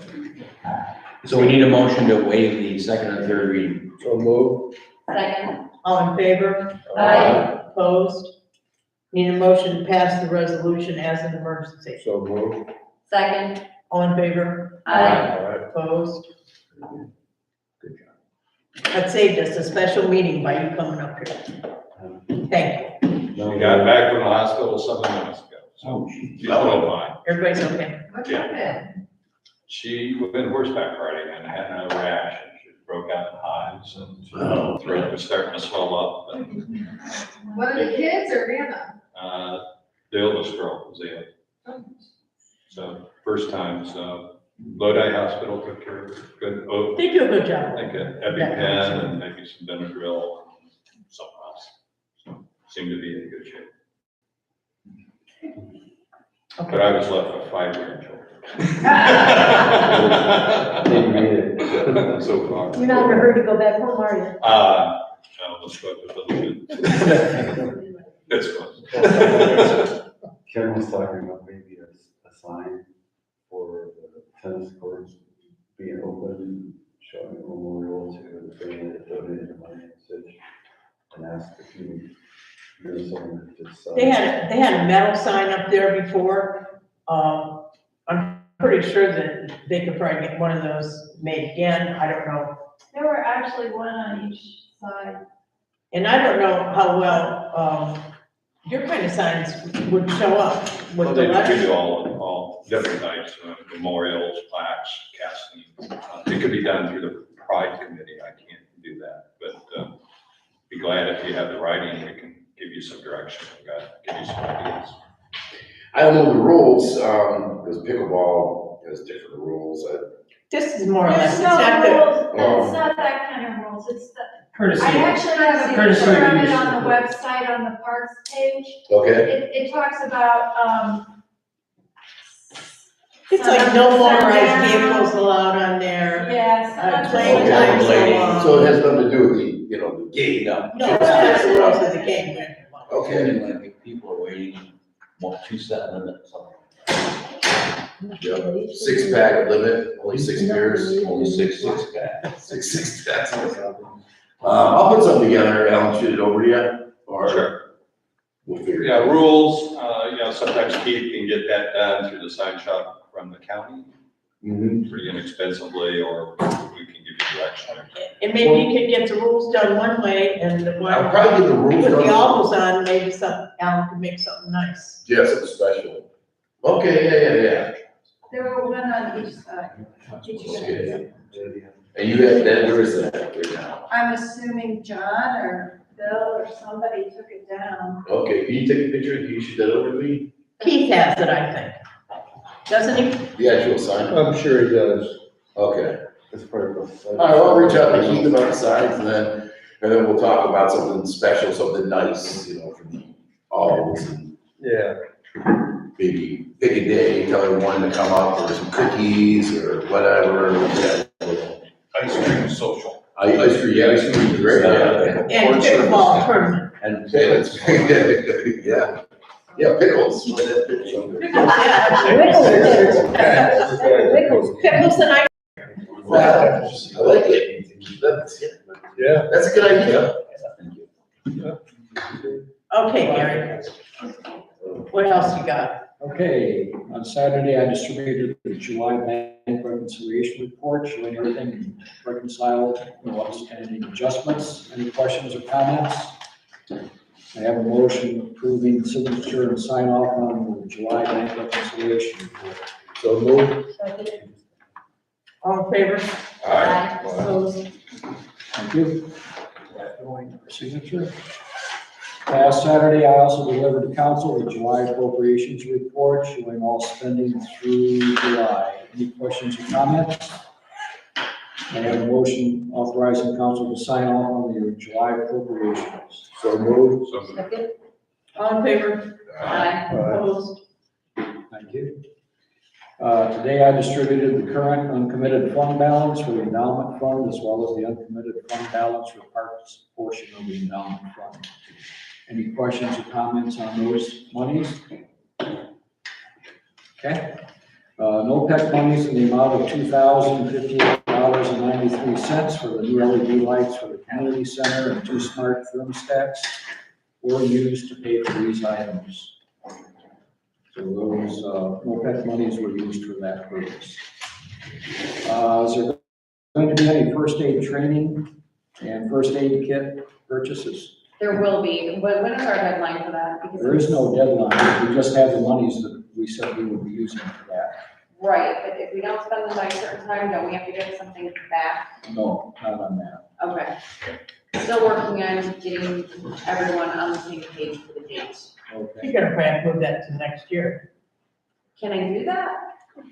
So we need a motion to waive the second and third reading. So move. Second. All in favor? Aye. Opposed? Need a motion to pass the resolution as an emergency. So move. Second. All in favor? Aye. Opposed? Good job. That saved us a special meeting by you coming up here. Thank you. We got back from the hospital 7 minutes ago, so she's doing fine. Everybody's okay? What Yeah. happened? She went horseback riding and had no rash, and she broke out in hives, and her throat was starting to swell up. And, One of the kids or Grandma? the oldest girl was ill. So, first time, so Lodi Hospital took care of her. Good, oh, They do a good job. I think an EpiPen and maybe some Benadryl and something else. So, seemed to be in good shape. But I was left with 5 grandchildren. They made it. So far. You're not in a hurry to go back home, are you? No, let's go to the It's fun. Ken was talking about maybe a sign for the tennis courts being open, showing a memorial to the family that donated the money and such, and asked if you knew someone that just. They had a metal sign up there before. I'm pretty sure that they could probably get one of those made again. I don't know. There were actually one on each side. And I don't know how well, your kind of signs would show up Well, with they the do letters. all different types, memorials, plaques, casting. It could be done through the Pride Committee. I can't do that, but be glad if you have the writing, we can give you some direction. Give you some ideas. I don't know the rules, because pickleball has different rules. This is more or less, There's it's not the, no rules, it's not that kind of rules, it's the, Courtesy. I actually have a Courtesy picture of it use. on the website, on the parks page. Okay, It talks about, it's like no motorized vehicles allowed on there. yes. Playing Okay. time so Lady. long. so it has nothing to do with the game. No, it's just the rules of the game. Okay. Like people are waiting, 2 minutes. Yep. 6-pack limit, only 6 beers. Only six pack. Six packs. I'll put something together, Alan, shoot it over to you, or Sure. we'll figure it Yeah, out. rules, sometimes Keith can get that done through the sign shop from the county Mhm. pretty inexpensively, or we can give you direction. And maybe you could get the rules done one way and the one. I'll probably get the rules With the done. ovals on, maybe Alan could make something nice. Yeah, something special. Okay, yeah. There were one on each side. Okay. And you got that, where is that right now? I'm assuming John or Bill or somebody took it down. Okay, can you take a picture, can you shoot that over to me? Keith has it, I think. Doesn't he? The actual sign? I'm sure he does. Okay. That's part of the. All right, well, I'll reach out to Keith about the signs, and then we'll talk about something special, something nice, for the alls, and Yeah. maybe pick a day, tell everyone to come up, or some cookies, or whatever. Yeah. Ice cream social. Ice cream is great, yeah. And pickleball tournament. And Yeah, that's, yeah. Yeah, pickles. What is that pickle? Pickles and ice. Wow, I like it. Yeah. That's a good idea. Okay, Gary. What else you got? Okay, On Saturday, I distributed the July bank reconciliation report showing everything reconciled, no outstanding adjustments. Any questions or comments? I have a motion approving signature and sign off on the July bank reconciliation report. So moved. Second. All in favor? Aye. Opposed? Thank you. That going for signature. Last Saturday, I also delivered to council the July appropriations report showing all spending through July. Any questions or comments? I have a motion authorizing council to sign off on the July appropriations. So moved. Second. All in favor? Aye. Opposed? Thank you. Today I distributed the current uncommitted fund balance for the endowment fund as well as the uncommitted fund balance for parks portion of the endowment fund. Any questions or comments on those monies? Okay. NOPEC monies in the amount of $2,058.93 for the new LED lights for the community center and 2 smart thermostats were used to pay for these items. So those NOPEC monies were used for that purpose. Is there going to be any first aid training and first aid kit purchases? There will be, but when is our deadline for that? Because There is no deadline. We just have the monies that we said we would be using for that. Right, but if we don't spend them by a certain time, don't we have to get something back? No, not on that. Okay. Still working on getting everyone on the same page for the dates. Okay. You gotta plan to move that to next year. Can I do that?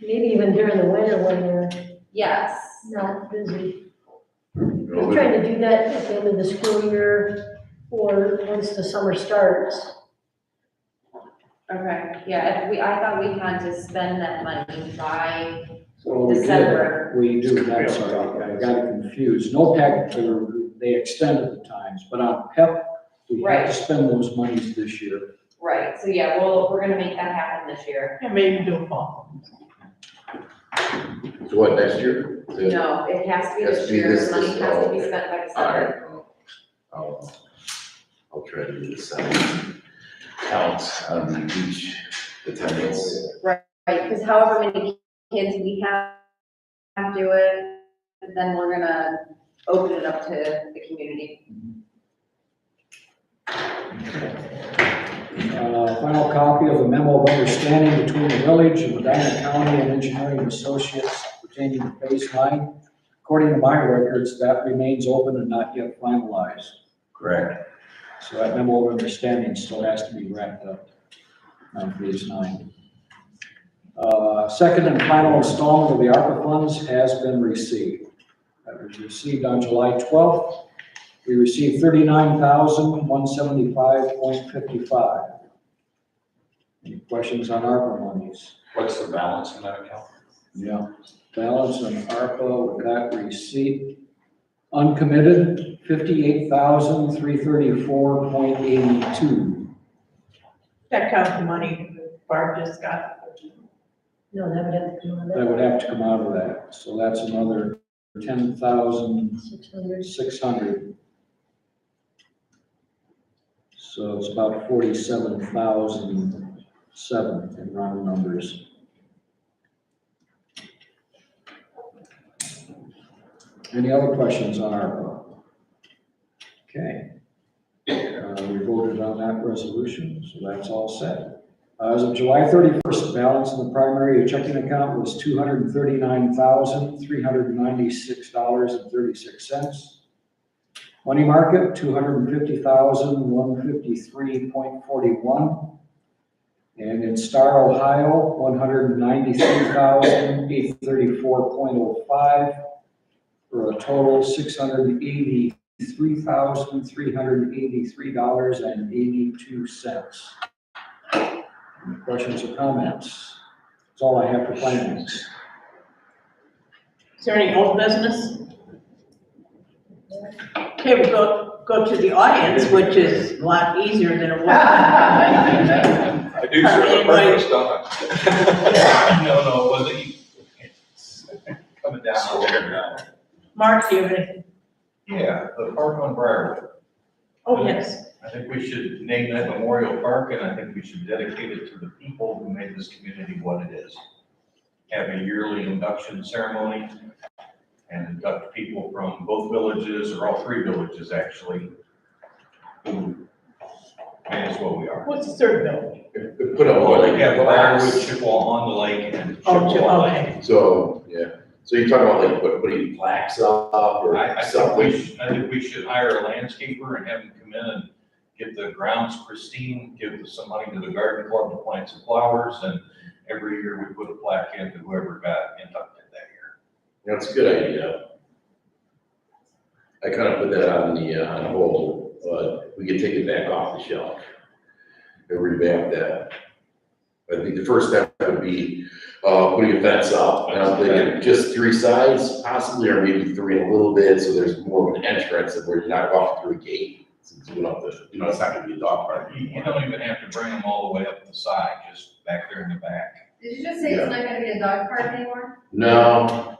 Maybe even during the winter when you're Yes. not busy. I'm trying to do that at the end of the school year or once the summer starts. Okay, yeah, I thought we had to spend that money by So we did. December. We do, that's sorry, I got it confused. NOPEC, they extended the times, but on PEP, we have Right. to spend those monies this year. Right, so yeah, we're gonna make that happen this year. And maybe do a fall. So what, next year? No, it has to be Has this to be year, this- the money this- has to be okay. spent by All December. right. I'll try to do the same count on each attendance. Right, because however many kids we have do it, then we're gonna open it up to the community. Final copy of the memo of understanding between the village and Medina County and Engineering Associates pertaining to Phase 9. According to my records, that remains open and not yet finalized. Correct. So that memo of understanding still has to be wrapped up on Phase 9. Second and final installment of the ARPA funds has been received. That was received on July 12th. We received $39,175.55. Any questions on ARPA monies? What's the balance in that account? Yeah, balance on ARPA with that receipt. Uncommitted, $58,334.82. That counts the money Barb just got. No, that would have to come on That would have to come out of that. So that's another 10,600. So it's about 47,007 in round numbers. Any other questions on ARPA? Okay. We voted on that resolution, so that's all set. As of July 31st, the balance in the primary checking account was $239,396.36. Money market, $250,153.41. And in Star, Ohio, $193,834.05, for a total $683,383.82. Any questions or comments? That's all I have for finance. Is there any old business? Okay, we'll go to the audience, which is a lot easier than it was. I do serve a purpose, don't I? No, it wasn't. Coming down. Mark, do you have anything? Yeah, the park on Briar. Oh, yes. I I think we should name that Memorial Park, and I think we should dedicate it to the people who made this community what it is. Have a yearly induction ceremony and induct people from both villages, or all three villages actually, who made us what we are. What's the third building? Put up Well, like they have plaques. Briarwood, Chippewa on the lake, and Oh, Chippewa Lake. okay. So, yeah, so you're talking about like putting plaques up or I think something? I think we should hire a landscaper and have him come in and get the grounds pristine, give some money to the garden club to plant some flowers, and every year we put a plaque in to whoever got inducted that year. That's a good idea. I kind of put that on hold, but we could take it back off the shelf and revamp that. I think the first step would be, putting a fence up, and I'm thinking just 3 sides possibly, or maybe 3 in a little bit, so there's more of an entrance and where you're not walking through a gate. Since you don't have to, it's not gonna be a dog park. You don't even have to bring them all the way up the side, just back there in the back. Did you just say it's not gonna be a dog park anymore? No,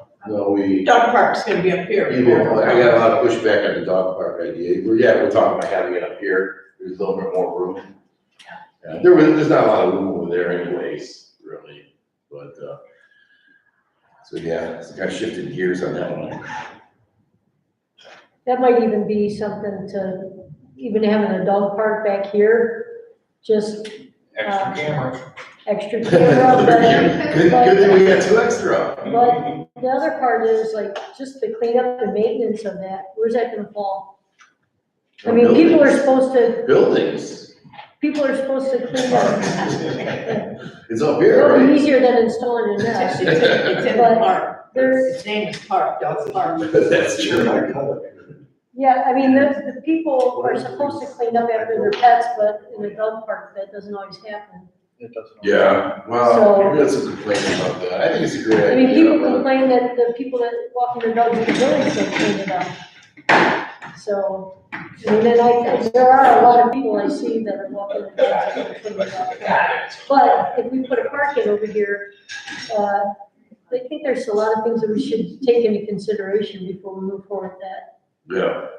we. Dog park's gonna be up here. I got a lot of pushback on the dog park idea. We're talking about having it up here. There's a little bit more room. Yeah, there's not a lot of room over there anyways, really, but, so yeah, it's kind of shifted gears on that one. That might even be something to, even having a dog park back here, just Extra cameras. extra camera. Good thing we got 2 extra. But the other part is like, just the cleanup and maintenance of that, where's that gonna fall? I mean, people are supposed to, Buildings. people are supposed to clean up. It's up here, It'll be right? easier than installing a net. It's in the park. Its name is Park, Dog Park. That's true. Yeah, I mean, the people are supposed to clean up after their pets, but in a dog park, that doesn't always happen. It doesn't. Yeah, well, we got some complaints about that. I think it's a great idea. I mean, people but- complain that the people that walk their dogs in the village don't clean it up. So, I mean, and there are a lot of people I see that are walking their dogs and don't clean it up. But if we put a park in over here, I think there's a lot of things that we should take into consideration before we move forward with that. Yeah.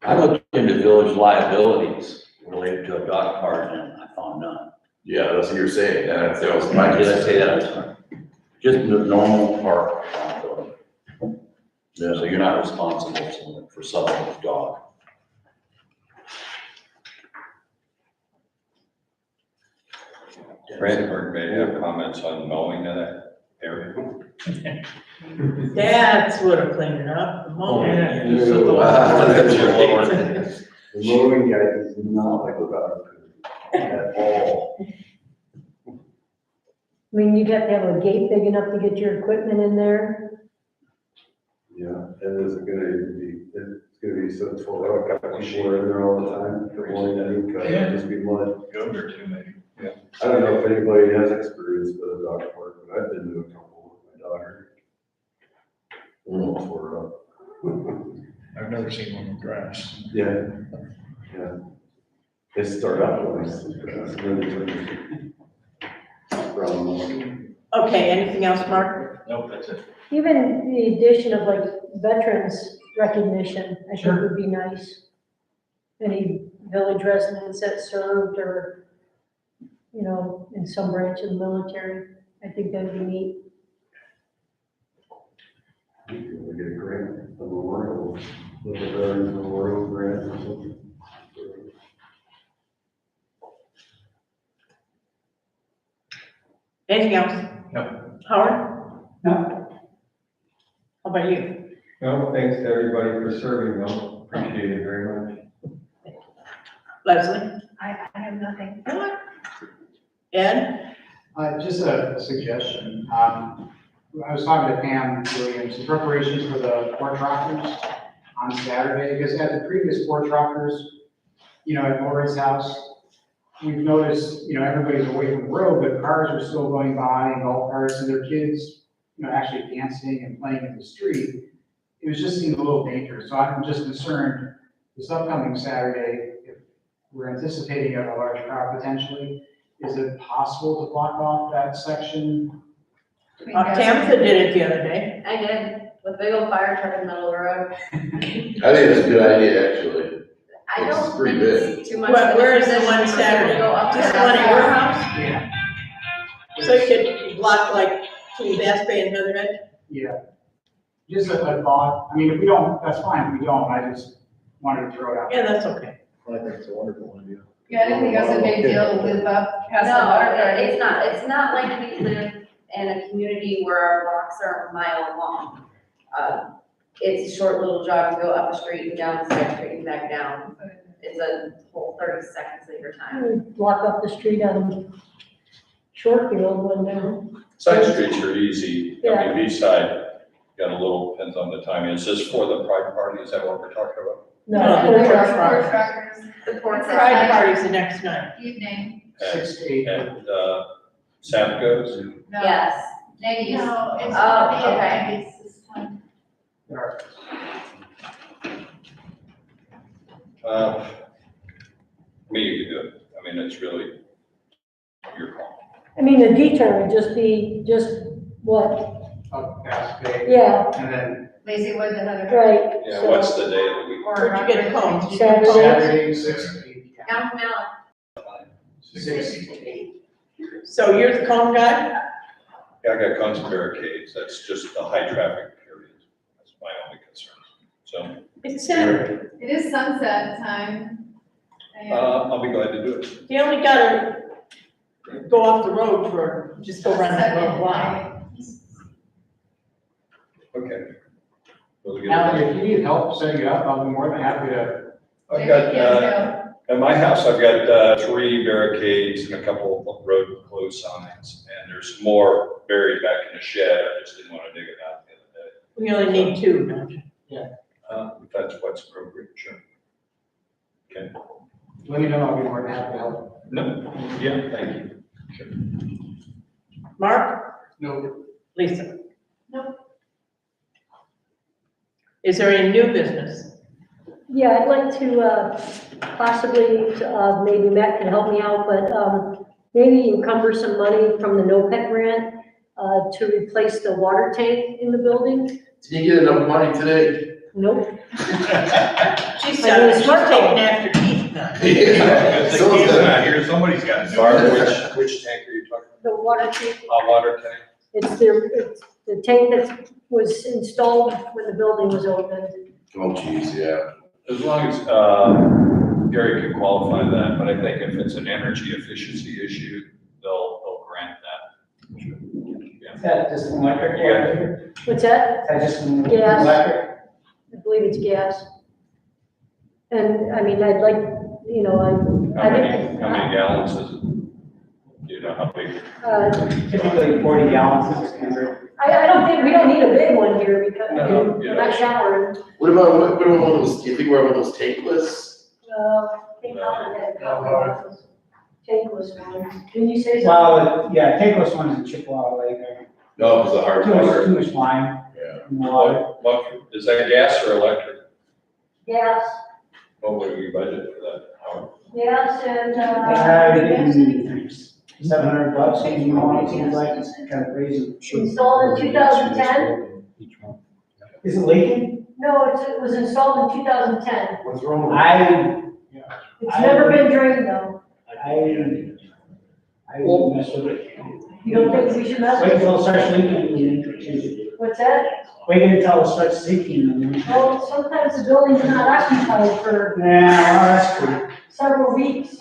I looked into village liabilities related to a dog park and I found none. Yeah, that's what you're saying. That was my. Did I say that? Just the normal park liability. Yeah. So you're not responsible for someone's dog. Brandenburg may have comments on mowing of that area. That's what I'm cleaning up, the moment. That's your Lord. The mowing guy does not like a dog at all. I mean, you'd have to have a gate big enough to get your equipment in there. Yeah, and it's gonna be so full, I've got people in there all the time, for one, it'll just be mud. Goat or two maybe. Yeah. I don't know if anybody has experience with a dog park, but I've been to a couple with my daughter. Tore up. I've never seen one with grass. Yeah, yeah. They start out nice, and then they turn brown. Okay, anything else, Mark? Nope, that's it. Even the addition of like veterans recognition, I think would be nice. Any village residents that served or, you know, in some branch of the military, I think that'd be neat. We get a grant, a memorial, little veterans memorial grant or something. Anything else? No. Howard? No. How about you? No, thanks to everybody for serving though, appreciate it very much. Leslie? I have nothing. Ed? Just a suggestion. I was talking to Pam Williams, in preparation for the porch rockers on Saturday, because at the previous porch rockers, you know, at Lori's house, we've noticed, you know, everybody's away from the road, but cars are still going by and golf carts and their kids, you know, actually dancing and playing in the street. It was just seemed a little dangerous. So I'm just concerned this upcoming Saturday, if we're anticipating a large crowd potentially, is it possible to block off that section? Tampa did it the other day. I did, with a big old fire truck in the middle of the road. I think that's a good idea, actually. I don't It's pretty think big. it's too much. Where is the one Go Saturday? up Just to the one at your that. house? Yeah. So you could block like between Bass Bay and Leatherhead? Yeah. Just a thought, I mean, if we don't, that's fine, if we don't, I just wanted to throw it out. Yeah, that's okay. I think it's a wonderful idea. Yeah, I didn't think it was a big deal to live up past the water. No, it's not like we live in a community where our blocks are a mile long. It's a short little jog to go up the street and down the side street and back down. It's a whole 30 seconds of your time. Block up the street on Shortfield when they're. Side streets are easy. I Yeah. mean, east side, got a little, depends on the timing. Is this for the pride party? Is that what we're talking about? No, the porch party. Truckers. The porch Pride party's the next night. Evening. 6 to 8. And, Savco's? No. Yes. Ladies. No, it's Oh, not the okay. ladies this time. Me, you can do it. I mean, it's really your call. I mean, the detour would just be, just what, Up Bass Bay. yeah, And then Lazywood, the other. right. Yeah, so- what's the day of the week? Where'd you get home? Saturday. Saturday, 6 to 8. Yeah. Down from Allen. 6 to 8. So you're the calm guy? Yeah, I got guns and barricades. That's just the high traffic period. That's my only concern. So, It's Saturday. It is sunset time. I'll be glad to do it. You only gotta go off the road for, just go around that road block. Okay. We'll get Now, it. if you need help setting it up, I'll be more than happy to. I've got, at my house, I've got 3 barricades and a couple of road closed signs. And there's more buried back in the shed. I just didn't want to dig it out the other day. We only need 2, don't you? If that's what's appropriate, sure. Okay. Let me know, I'll be more than happy to help. No, yeah, thank you. Sure. Mark? No. Lisa? No. Is there any new business? Yeah, I'd like to, possibly, maybe Matt can help me out, but, maybe encumber some money from the NOPEC grant, to replace the water tank in the building. Did you get enough money today? Nope. She's I mean, it's she's not taking all- after Keith now. Someone's not here, somebody's got it. Barb, which tank are you talking The water tank, about? Water tank? it's the tank that was installed when the building was opened. Oh, geez, yeah. As long as, Gary can qualify that, but I think if it's an energy efficiency issue, they'll grant that. Yeah. Is that just an electric water? What's that? Is that just an Gas. electric? I believe it's gas. And, I mean, I'd like, you know, How many gallons is it? Do you know how big? Typically 40 gallons is standard. I don't think, we don't need a big one here because, No, we're not showering. What about one of those, do you think we're one of those tankless? I think I'll have a couple of those tankless ones. Can you say something? Well, yeah, tankless one's in Chippewa Lake. No, because the hard Too water. much lime. Yeah. in the water. What, is that gas or electric? Gas, What would we budget for that? gas and, $700, you know, it seems like it's kind of crazy. installed in 2010? Is it leaking? No, it was installed in 2010. What's wrong with it? It's never been drained though. I won't mess with it. You don't think we should mess Wait with until it? it starts leaking and then change it. What's that? Wait until it starts leaking and then. Well, sometimes the building's not occupied for Yeah, well, that's true. several weeks.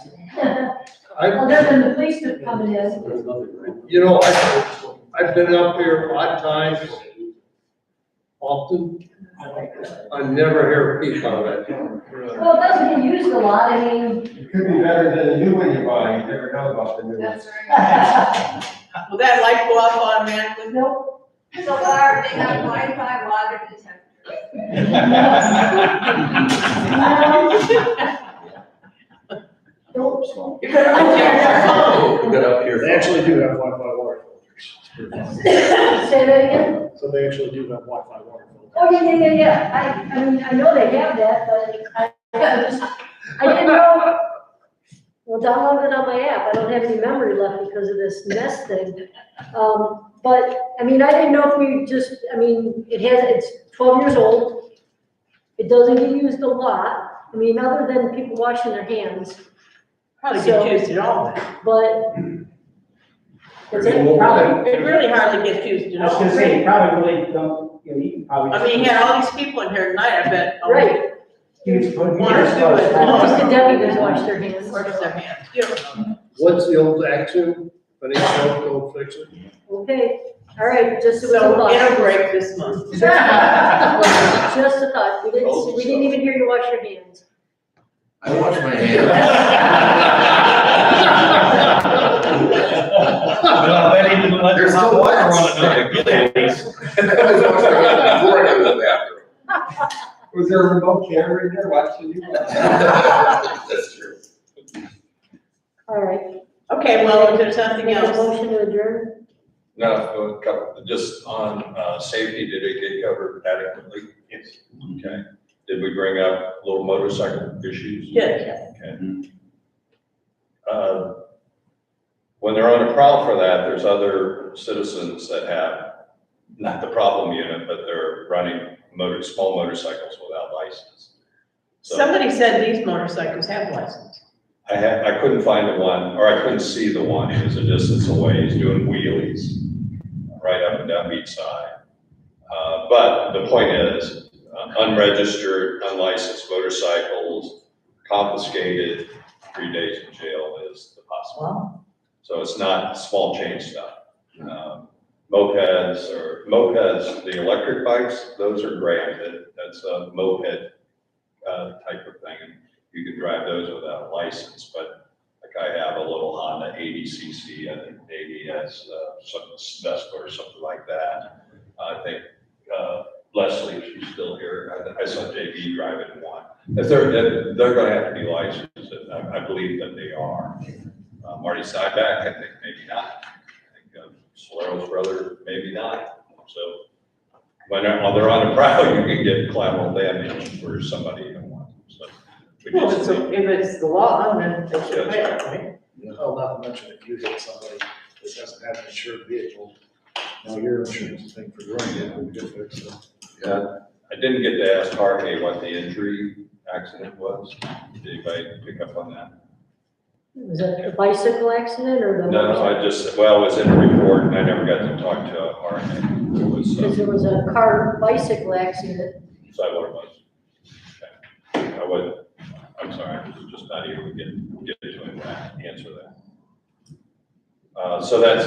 Other than the police coming in. You know, I've been up here odd times, often. I never hear a peep out of it. Well, it doesn't get used a lot, I mean. It could be better than the new one you buy, you never know about the new one. That's right. Will that light go off automatically? Nope. So Barb, they have Wi-Fi water detector. Nope. You're gonna unjack your phone. Got up here. They actually do have Wi-Fi water filters. Say that again? So they actually do have Wi-Fi water filters. Oh, yeah. I mean, I know they have that, but I didn't know. Well, download it on my app. I don't have any memory left because of this Nest thing. But, I mean, I didn't know if we it's 12 years old. It doesn't get used a lot. I mean, other than people washing their hands, Probably So- get used at all. but. That's it. Probably, It really hardly gets used I at was all. gonna say, you probably really don't, you know, you can probably. I mean, you had all these people in here tonight, I bet. Right. You just put. One or two at Just the Debbie does wash their hands. Wash their hands. Yeah. What's the old action? If any help, go fix it. Okay, all right, just a So thought. it'll break this month. Just a thought, we didn't even hear you wash your hands. I wash my hands. Well, then he didn't let There's hot still water wax. run another good at least. I always wash my hands before I go to the bathroom. Was there a remote camera in there watching you? That's true. All right. Okay, well, if there's nothing Make a else. motion to adjourn? No, just on, safety, did it get covered adequately? Yes. Okay. Did we bring up little motorcycle issues? Yeah. Okay. When they're on a prowl for that, there's other citizens that have, not the problem unit, but they're running small motorcycles without license. So Somebody said these motorcycles have license. I couldn't find the one, or I couldn't see the one, he was a distance away, he's doing wheelies right up and down each side. But the point is, unregistered, unlicensed motorcycles confiscated, 3 days in jail is the possibility. Wow. So it's not small change stuff. Mopeds, the electric bikes, those are granted, that's a moped type of thing. And you can drive those without a license, but like I have a little Honda 80cc, I think maybe has some Vespa or something like that. I think Leslie, if she's still here, I saw JB driving one. If they're gonna have to be licensed, and I believe that they are. Marty Syback, I think maybe not. I think Solero's brother, maybe not. So when they're on a prowl, you can get collateral damage for somebody you don't want. So we Well, just if it's the law, then they should pay it, right? Oh, not to mention if you hit somebody that doesn't have an insured vehicle, now your insurance is paying for your own vehicle, you just fix it. Yeah, I didn't get to ask Harvey what the injury accident was. Did anybody pick up on that? Was that the bicycle accident or the? No, it was in the report and I never got to talk to Harvey. It was, Because there was a car bicycle accident. is that what it was? Okay. I'm sorry, I was just not able to get to him to answer that. So that's,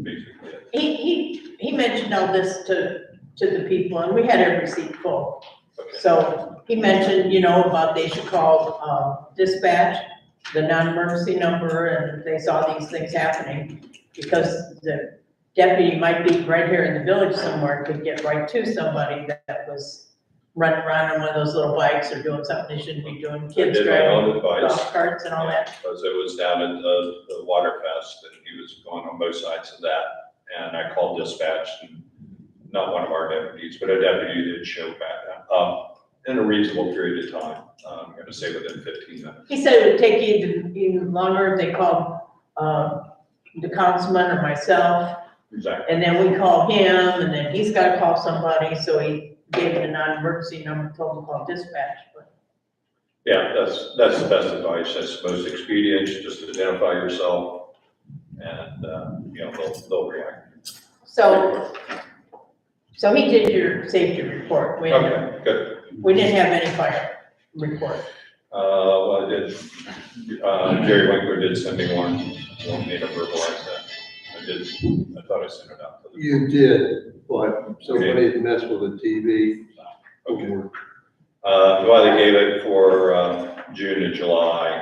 basically it. He mentioned all this to the people, and we had every seat full. Okay. So he mentioned, about they should call dispatch, the non-emergency number, and if they saw these things happening, because the deputy might be right here in the village somewhere, could get right to somebody that was running around on one of those little bikes or doing something they shouldn't be doing, kids I did my own driving advice. golf carts and all that. Because it was down at the Waterfest and he was going on both sides of that. And I called dispatch and not one of our deputies, but a deputy did show back up in a reasonable period of time. I'm going to say within 15 minutes. He said it would take even longer if they called the councilman or myself, Exactly. and then we call him, and then he's gotta call somebody, so he gave the non-emergency number, told him to call dispatch. But Yeah, that's the best advice. That's the most expedient. Just identify yourself and, they'll react. So he did your safety report. Okay, good. We didn't have any fire report. Well, I did, Jerry Winkler did send me one. You want me to verbalize that? I thought I sent it out. You did, but somebody messed with the TV. Okay. Well, they gave it for June and July.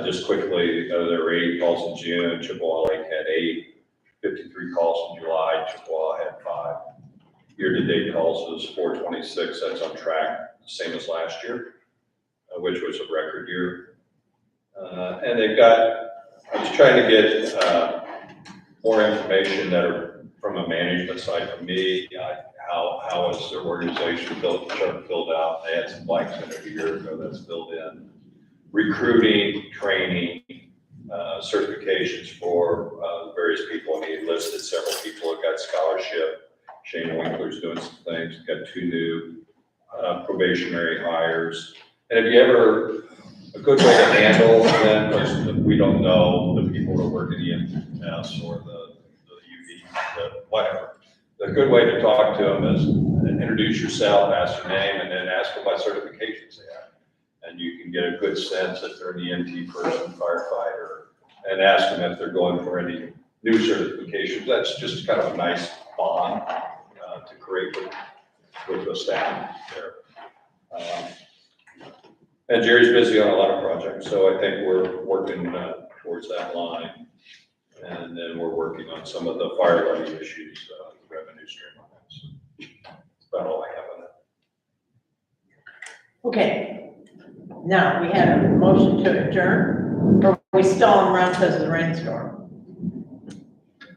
Just quickly, there were 8 calls in June, Chippewa Lake had 8, 53 calls in July, Chippewa had 5. Year-to-date calls is 426, that's on track, same as last year, which was a record year. And they've got, I was trying to get more information that are from a management side from me, how is their organization filled out. They had some blanks in it a year ago that's filled in. Recruiting, training, certifications for various people. And he listed several people who got scholarship. Shane Winkler's doing some things. Got 2 new probationary hires. And if you ever, a good way to handle them, because we don't know the people who work in the EMS or the UV, whatever. The good way to talk to them is introduce yourself, ask your name, and then ask them what certifications they have. And you can get a good sense if they're an EMT person, firefighter, and ask them if they're going for any new certifications. That's just kind of a nice bond to create with the staff there. And Jerry's busy on a lot of projects, so I think we're working towards that line. And then we're working on some of the fire levy issues, revenue stream on that. So that's about all I have on that. Okay. Now, we had a motion to adjourn, or we still on run because of the rainstorm?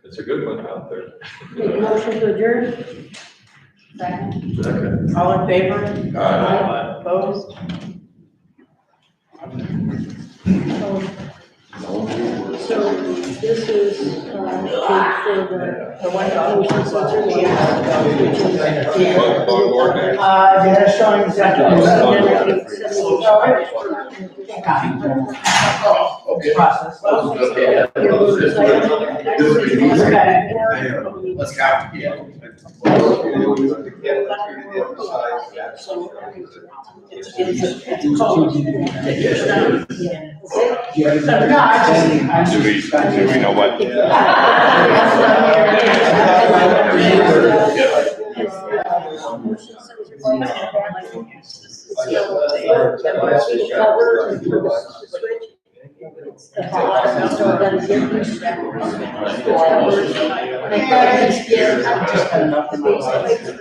It's a good one out there. Make a motion to adjourn? Second. All in favor? Aye. Opposed? So this is, for The one motion sensor. they're showing Okay. process. Let's go. Do we know what? Cover.